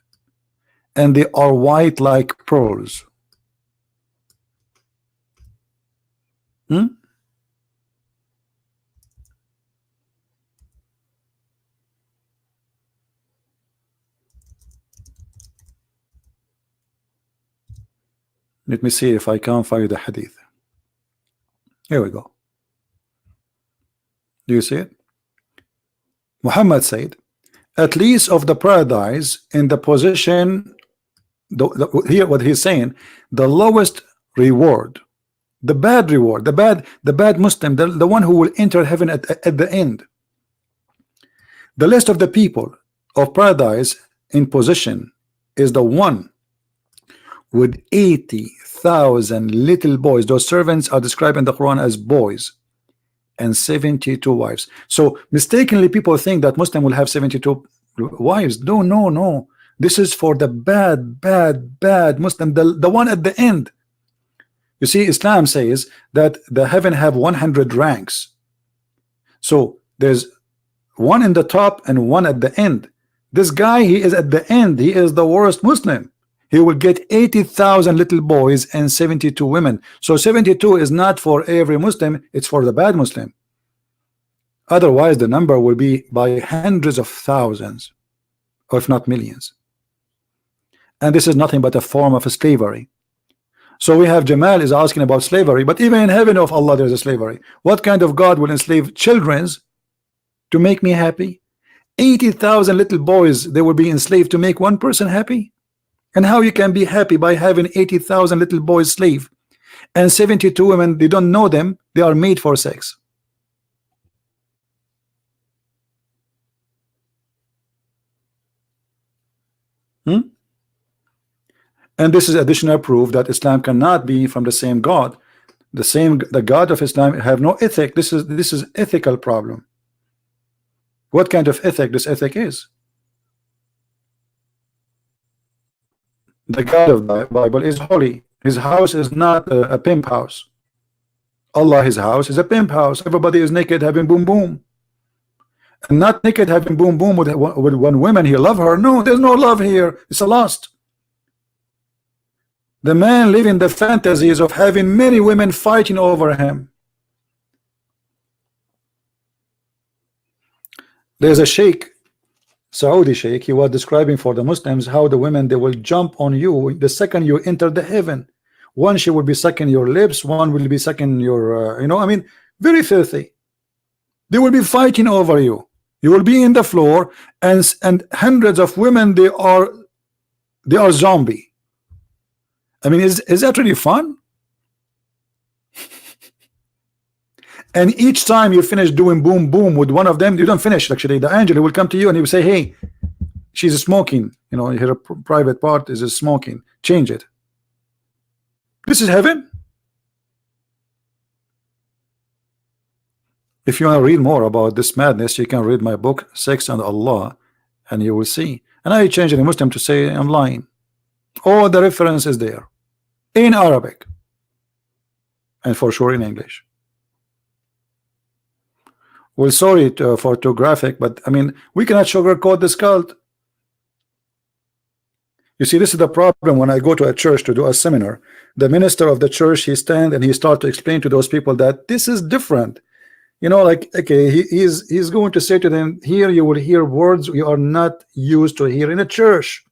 and they are white like pearls. Let me see if I can find the hadith. Here we go. Do you see it? Muhammad said, at least of the paradise in the position, here what he's saying, the lowest reward, the bad reward, the bad Muslim, the one who will enter heaven at the end. The list of the people of paradise in position is the one with 80,000 little boys. Those servants are described in the Quran as boys, and 72 wives. So mistakenly people think that Muslim will have 72 wives. No. This is for the bad Muslim, the one at the end. You see, Islam says that the heaven have 100 ranks. So there's one in the top and one at the end. This guy, he is at the end. He is the worst Muslim. He will get 80,000 little boys and 72 women. So 72 is not for every Muslim, it's for the bad Muslim. Otherwise the number will be by hundreds of thousands, or if not millions. And this is nothing but a form of slavery. So we have Jamal is asking about slavery, but even in heaven of Allah there's a slavery. What kind of God will enslave children to make me happy? 80,000 little boys, they will be enslaved to make one person happy? And how you can be happy by having 80,000 little boys slave and 72 women, they don't know them, they are made for sex. And this is additional proof that Islam cannot be from the same God. The God of Islam have no ethic. This is ethical problem. What kind of ethic this ethic is? The God of the Bible is holy. His house is not a pimp house. Allah, his house is a pimp house. Everybody is naked having boom boom. And not naked having boom boom with one woman he love her. No, there's no love here. It's a lust. The man living the fantasies of having many women fighting over him. There's a sheikh, Saudi sheikh, he was describing for the Muslims how the women, they will jump on you the second you enter the heaven. One, she will be sucking your lips, one will be sucking your you know, I mean, very filthy. They will be fighting over you. You will be in the floor, and hundreds of women, they are zombie. I mean, is that really fun? And each time you finish doing boom boom with one of them, you don't finish. Actually, the angel will come to you and he will say, "Hey, she's smoking. You know, her private part is smoking. Change it." This is heaven. If you want to read more about this madness, you can read my book, Sex and Allah, and you will see. And I change any Muslim to say I'm lying. All the reference is there in Arabic and for sure in English. Well, sorry for too graphic, but I mean, we cannot sugarcoat this cult. You see, this is the problem when I go to a church to do a seminar. The minister of the church, he stand and he start to explain to those people that this is different. You know, like, okay, he's going to say to them, here you will hear words you are not used to hear in a church.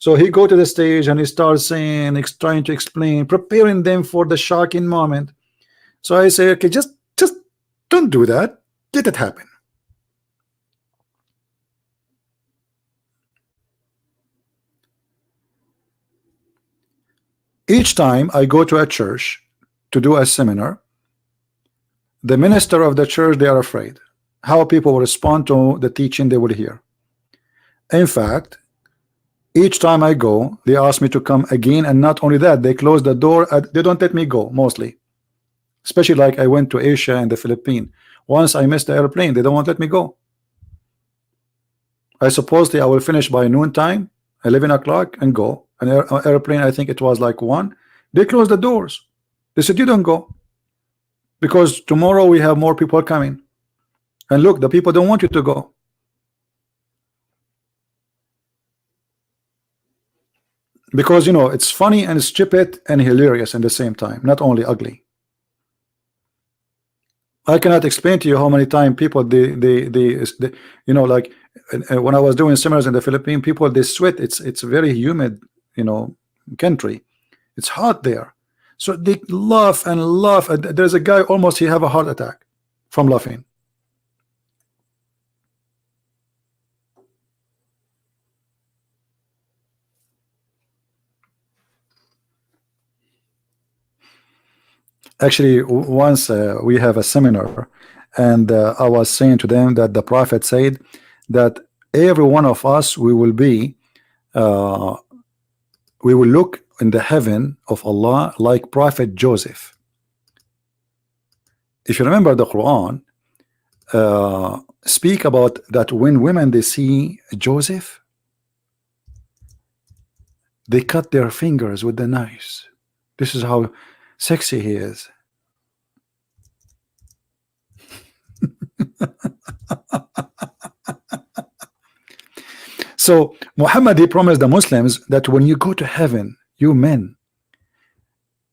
So he go to the stage and he starts saying, trying to explain, preparing them for the shocking moment. So I say, okay, just don't do that. Let it happen. Each time I go to a church to do a seminar, the minister of the church, they are afraid how people will respond to the teaching they will hear. In fact, each time I go, they ask me to come again, and not only that, they close the door. They don't let me go, mostly. Especially like I went to Asia and the Philippines. Once I missed the airplane, they don't want to let me go. I supposedly I will finish by noontime, 11 o'clock, and go. An airplane, I think it was like 1. They closed the doors. They said, you don't go, because tomorrow we have more people coming. And look, the people don't want you to go. Because, you know, it's funny and stupid and hilarious at the same time, not only ugly. I cannot explain to you how many times people they you know, like when I was doing seminars in the Philippines, people they sweat. It's a very humid, you know, country. It's hot there, so they laugh and laugh. There's a guy almost he have a heart attack from laughing. Actually, once we have a seminar, and I was saying to them that the Prophet said that every one of us we will look in the heaven of Allah like Prophet Joseph. If you remember, the Quran speak about that when women they see Joseph, they cut their fingers with the knives. This is how sexy he is. So Muhammad, he promised the Muslims that when you go to heaven, you men,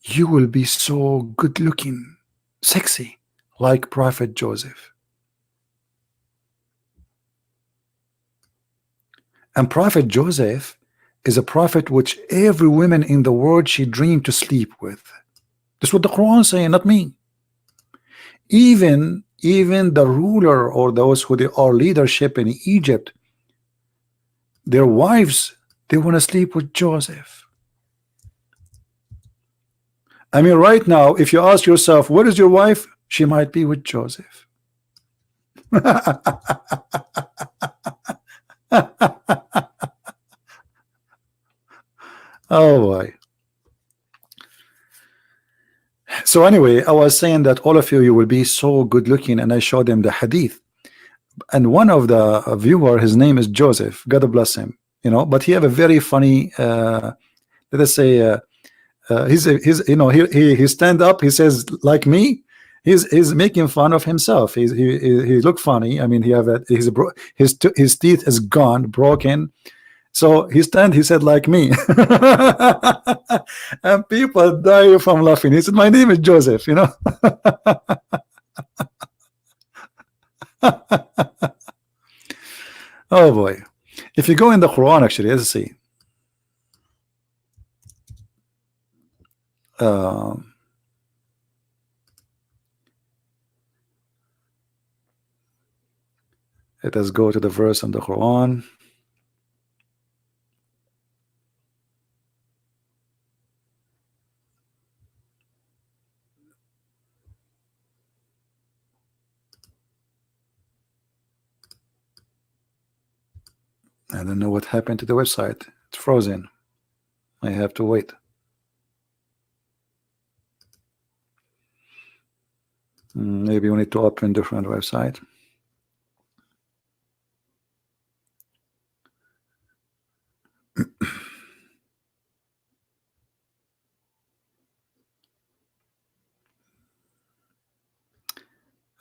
you will be so good looking, sexy, like Prophet Joseph. And Prophet Joseph is a prophet which every woman in the world she dreamed to sleep with. That's what the Quran is saying, not me. Even the ruler or those who they are leadership in Egypt, their wives They want to sleep with Joseph. I mean, right now, if you ask yourself, where is your wife? She might be with Joseph. Oh boy. So anyway, I was saying that all of you will be so good looking, and I showed them the hadith. And one of the viewer, his name is Joseph. God bless him. You know, but he have a very funny, let us say, he's he stand up. He says like me. He's making fun of himself. He look funny. I mean, he have his teeth is gone, broken. So he stand. He said like me, and people die from laughing. He said, "My name is Joseph." You know. Oh boy. If you go in the Quran, actually, let's see. Let us go to the verse in the Quran. I don't know what happened to the website. It's frozen. I have to wait. Maybe we need to open different website.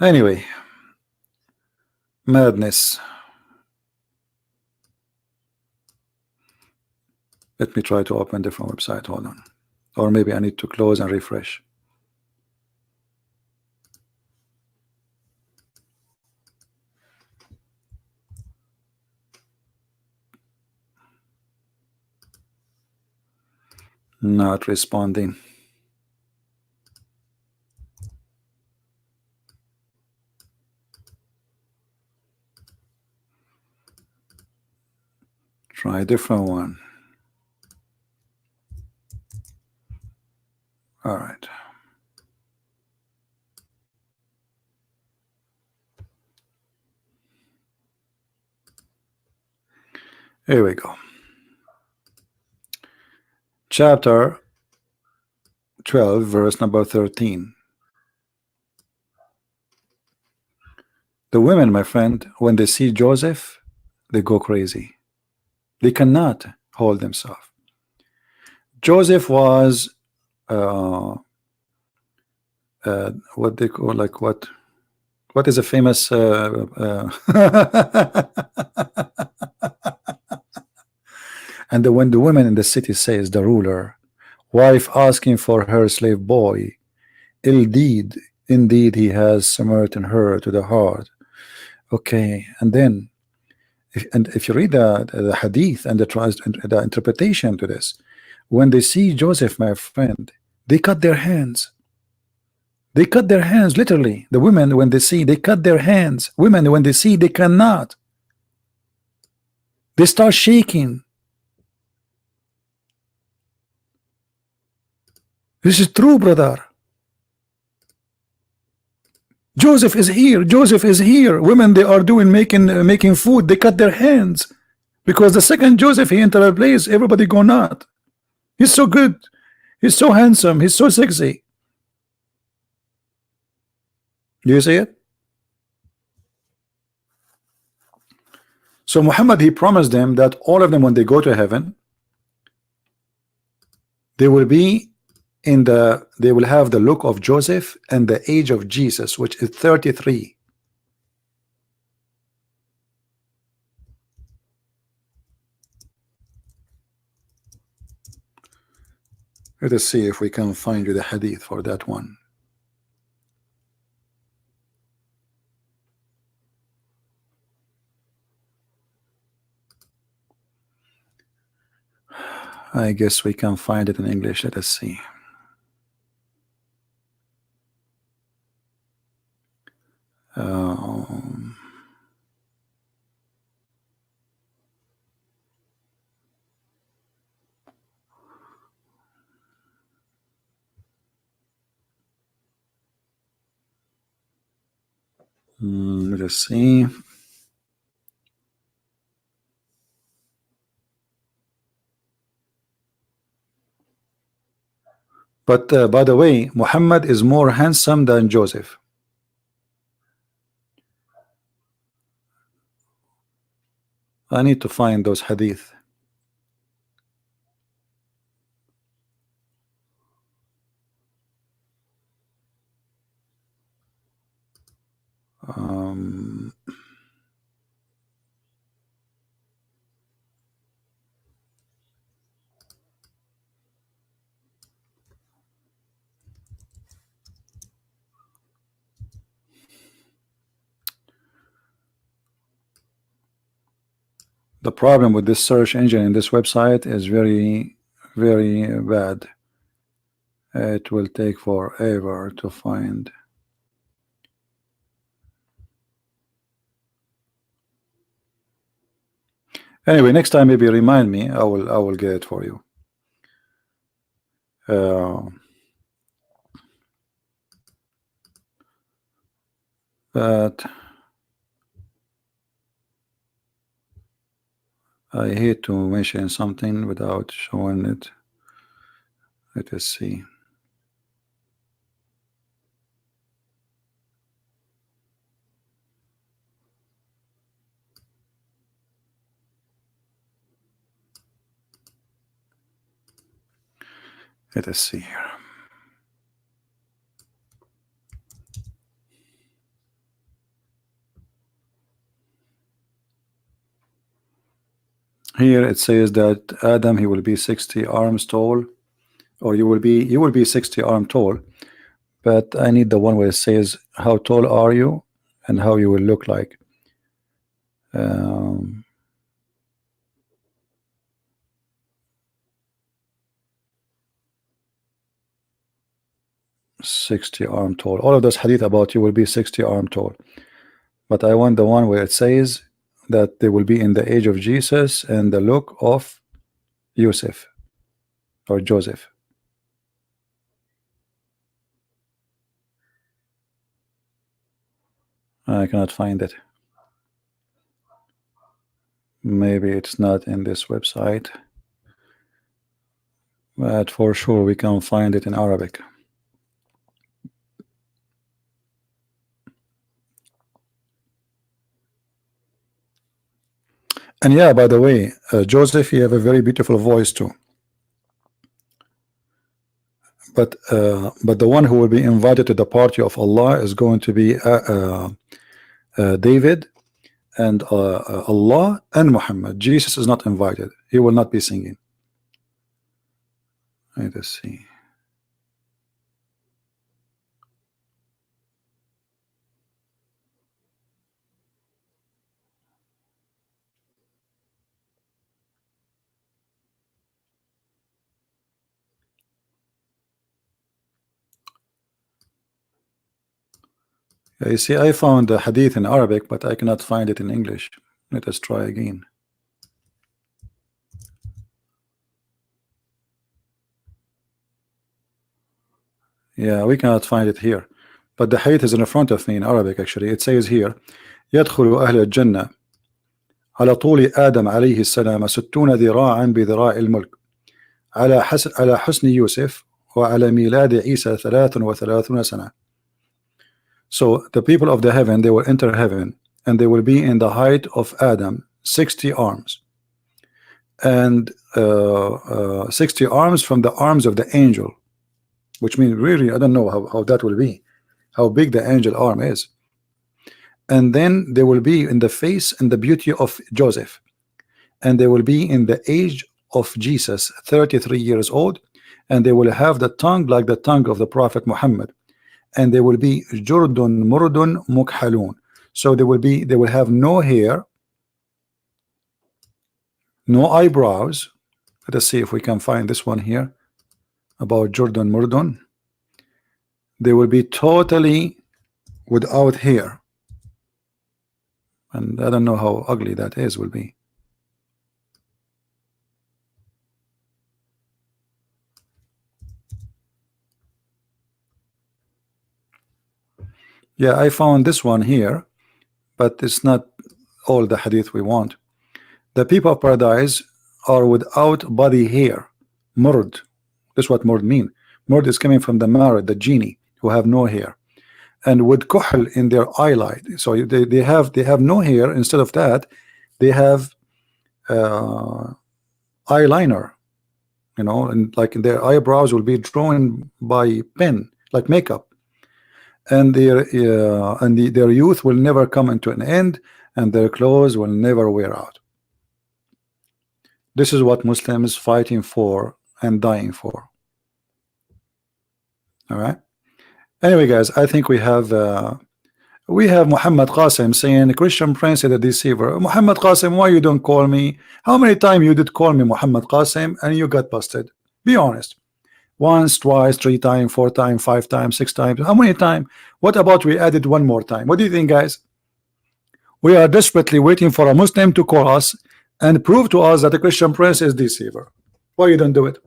Anyway, madness. Let me try to open different website. Hold on. Or maybe I need to close and refresh. Not responding. Try a different one. All right. Here we go. Chapter 12, verse number 13. The women, my friend, when they see Joseph, they go crazy. They cannot hold themselves. Joseph was what they call, like, what is a famous and when the women in the city says, the ruler wife asking for her slave boy, indeed he has smitten her to the heart. Okay, and then if you read the hadith and the interpretation to this, when they see Joseph, my friend, they cut their hands. They cut their hands, literally. The women, when they see, they cut their hands. Women, when they see, they cannot. They start shaking. This is true, brother. Joseph is here. Joseph is here. Women, they are doing making food. They cut their hands because the second Joseph he entered a place, everybody go nuts. He's so good. He's so handsome. He's so sexy. Do you see it? So Muhammad, he promised them that all of them, when they go to heaven, they will be they will have the look of Joseph and the age of Jesus, which is 33. Let us see if we can find you the hadith for that one. I guess we can find it in English. Let us see. Let us see. But by the way, Muhammad is more handsome than Joseph. I need to find those hadith. The problem with this search engine in this website is very, very bad. It will take forever to find. Anyway, next time maybe remind me. I will get it for you. But I hate to mention something without showing it. Let us see. Let us see here. Here it says that Adam, he will be 60 arms tall, or you will be 60 arms tall. But I need the one where it says how tall are you and how you will look like. 60 arm tall. All of those hadith about you will be 60 arm tall. But I want the one where it says that they will be in the age of Jesus and the look of Yusuf or Joseph. I cannot find it. Maybe it's not in this website, but for sure we can find it in Arabic. And yeah, by the way, Joseph, you have a very beautiful voice too. But the one who will be invited to the party of Allah is going to be David and Allah and Muhammad. Jesus is not invited. He will not be singing. Let us see. You see, I found the hadith in Arabic, but I cannot find it in English. Let us try again. Yeah, we cannot find it here. But the hadith is in front of me in Arabic actually. It says here, يدخل أهل الجنة على طول آدم عليه السلام 60 ذراعا بذراع الملك على حسن يوسف وعلى ميلاد عيسى 33 سنة. So the people of the heaven, they will enter heaven and they will be in the height of Adam, 60 arms, and 60 arms from the arms of the angel, which means really I don't know how that will be, how big the angel arm is. And then they will be in the face and the beauty of Joseph, and they will be in the age of Jesus, 33 years old, and they will have the tongue like the tongue of the Prophet Muhammad, and they will be Jurdun Murdun Mukhalun. So they will have no hair, no eyebrows. Let us see if we can find this one here about Jurdun Murdun. They will be totally without hair, and I don't know how ugly that is will be. Yeah, I found this one here, but it's not all the hadith we want. The people of paradise are without body hair. Murd. That's what murd mean. Murd is coming from the marad, the genie, who have no hair. And with kuhl in their eyelid. So they have no hair. Instead of that, they have eyeliner, you know, and like their eyebrows will be drawn by pen, like makeup, and their youth will never come into an end, and their clothes will never wear out. This is what Muslims fighting for and dying for. All right. Anyway, guys, I think we have Muhammad Qasim saying Christian Prince is a deceiver. Muhammad Qasim, why you don't call me? How many times you did call me Muhammad Qasim and you got busted? Be honest. Once, twice, 3 times, 4 times, 5 times, 6 times. How many times? What about we added one more time? What do you think, guys? We are desperately waiting for a Muslim to call us and prove to us that the Christian Prince is deceiver. Why you don't do it?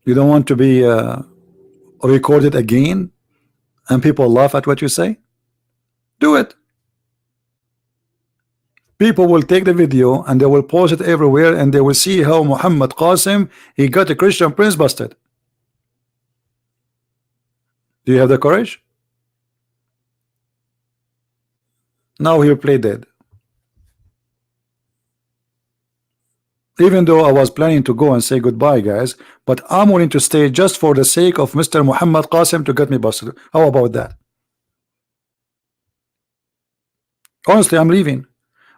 You don't want to be recorded again and people laugh at what you say? Do it. People will take the video and they will post it everywhere, and they will see how Muhammad Qasim, he got a Christian Prince busted. Do you have the courage? Now he'll play dead. Even though I was planning to go and say goodbye, guys, but I'm willing to stay just for the sake of Mr. Muhammad Qasim to get me busted. How about that? Honestly, I'm leaving.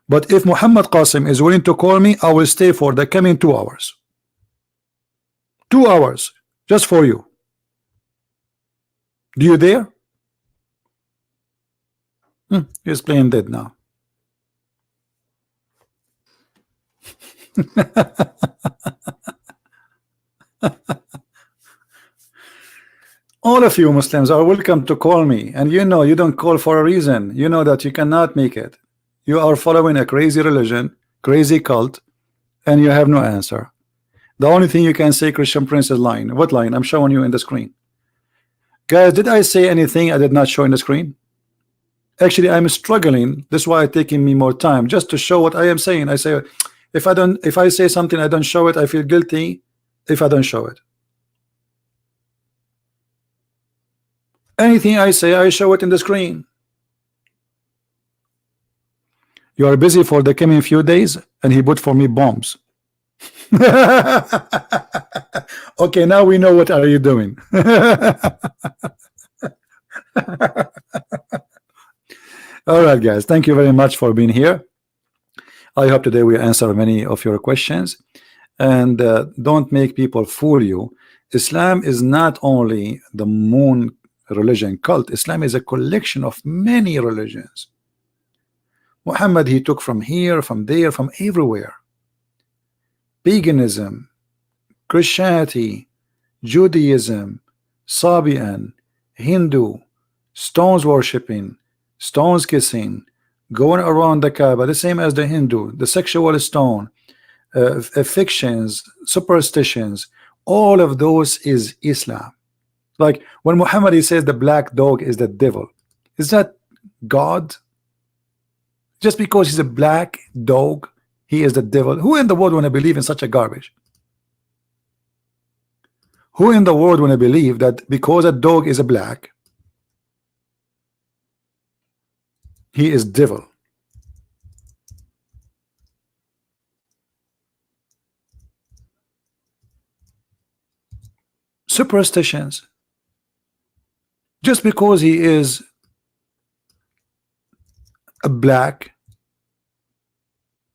But if Muhammad Qasim is willing to call me, I will stay for the coming 2 hours. 2 hours just for you. Do you dare? He's playing dead now. All of you Muslims are welcome to call me, and you know you don't call for a reason. You know that you cannot make it. You are following a crazy religion, crazy cult, and you have no answer. The only thing you can say, Christian Prince is lying. What line? I'm showing you in the screen. Guys, did I say anything I did not show in the screen? Actually, I'm struggling. That's why it's taking me more time just to show what I am saying. I say if I say something I don't show it, I feel guilty if I don't show it. Anything I say, I show it in the screen. You are busy for the coming few days, and he put for me bombs. Okay, now we know what are you doing. All right, guys, thank you very much for being here. I hope today we answer many of your questions, and don't make people fool you. Islam is not only the moon religion cult. Islam is a collection of many religions. Muhammad, he took from here, from there, from everywhere. Paganism, Christianity, Judaism, Sabian, Hindu, stones worshipping, stones kissing, going around the Kaaba, the same as the Hindu, the sexual stone, fictions, superstitions, all of those is Islam. Like when Muhammad he says the black dog is the devil, is that God? Just because he's a black dog, he is the devil? Who in the world want to believe in such a garbage? Who in the world want to believe that because a dog is a black, he is devil? Superstitions. Just because he is a black,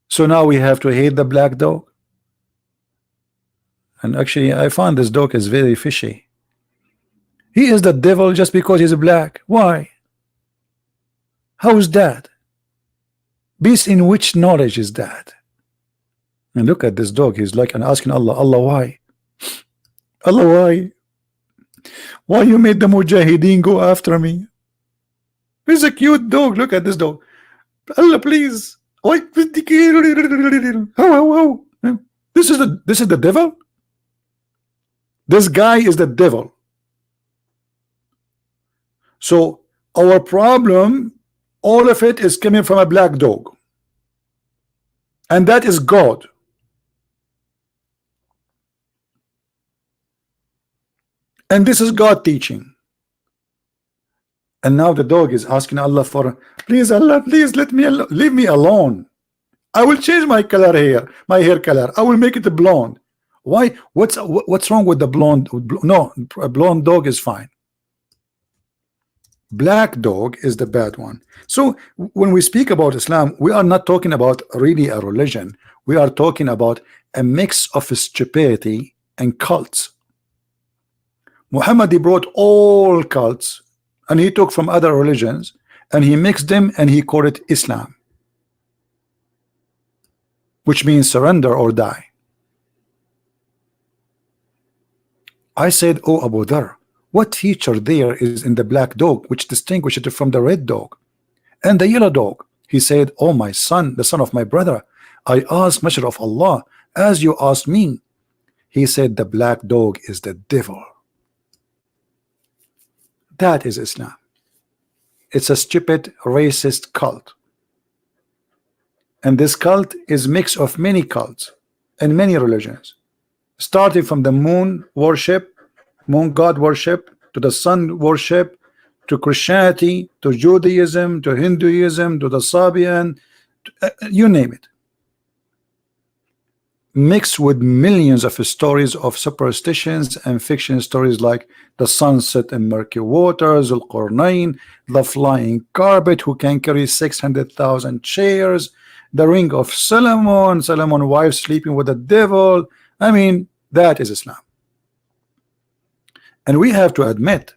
so now we have to hate the black dog. And actually I found this dog is very fishy. He is the devil just because he's black. Why? How is that? Based in which knowledge is that? And look at this dog, he's like and asking Allah, Allah, why? Allah, why? Why you made the Mujahideen go after me? He's a cute dog. Look at this dog. Allah, please. Why? This is the devil? This guy is the devil. So our problem, all of it is coming from a black dog, and that is God. And this is God teaching. And now the dog is asking Allah for, please Allah, please let me alone, leave me alone. I will change my color hair, my hair color. I will make it blonde. Why? What's wrong with the blonde? No, a blonde dog is fine. Black dog is the bad one. So when we speak about Islam, we are not talking about really a religion. We are talking about a mix of stupidity and cults. Muhammad, he brought all cults and he took from other religions and he mixed them and he called it Islam, which means surrender or die. I said, oh Abu Dhar, what feature there is in the black dog which distinguishes it from the red dog and the yellow dog? He said, oh my son, the son of my brother, I asked Messenger of Allah as you asked me. He said, the black dog is the devil. That is Islam. It's a stupid racist cult, and this cult is mix of many cults and many religions, starting from the moon worship, moon god worship, to the sun worship, to Christianity, to Judaism, to Hinduism, to the Sabian, you name it, mixed with millions of stories of superstitions and fiction stories like the sunset in murky waters, Al-Qurnayn, the flying carpet who can carry 600,000 chairs, the ring of Solomon, Solomon's wife sleeping with the devil. I mean, that is Islam. And we have to admit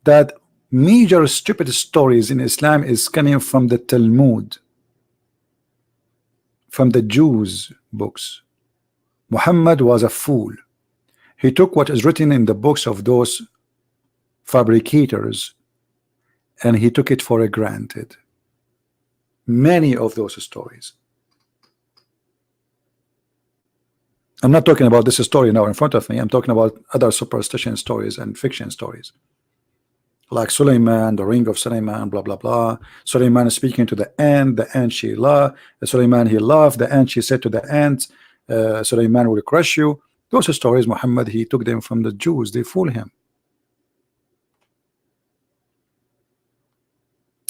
that major stupid stories in Islam is coming from the Talmud, from the Jews' books. Muhammad was a fool. He took what is written in the books of those fabricators and he took it for granted. Many of those stories. I'm not talking about this story now in front of me. I'm talking about other superstition stories and fiction stories, like Suleiman, the ring of Suleiman, blah blah blah. Suleiman is speaking to the ant she laughed. Suleiman, he laughed. The ant, she said to the ant, Suleiman will crush you. Those stories, Muhammad, he took them from the Jews. They fool him.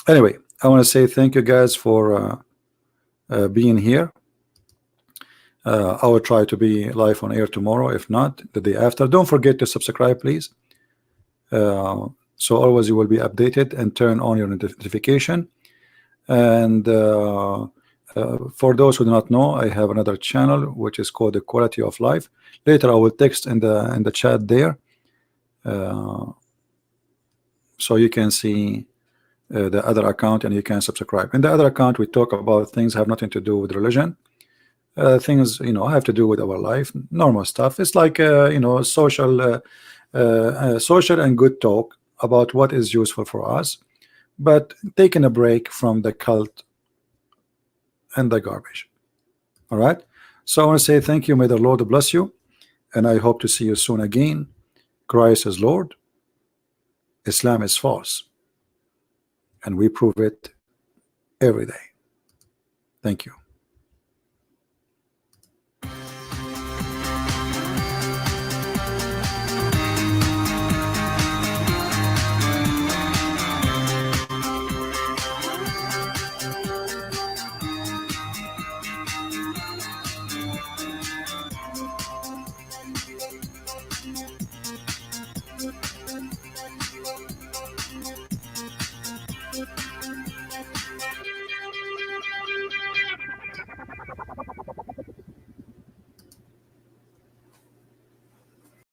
Anyway, I want to say thank you guys for being here. I will try to be live on air tomorrow, if not the day after. Don't forget to subscribe, please, so always you will be updated, and turn on your notification. And for those who do not know, I have another channel which is called The Quality of Life. Later I will text in the chat there, so you can see the other account and you can subscribe. In the other account we talk about things have nothing to do with religion, things have to do with our life, normal stuff. It's like social and good talk about what is useful for us, but taking a break from the cult and the garbage. All right, so I want to say thank you. May the Lord bless you, and I hope to see you soon again. Christ is Lord, Islam is false, and we prove it every day. Thank you.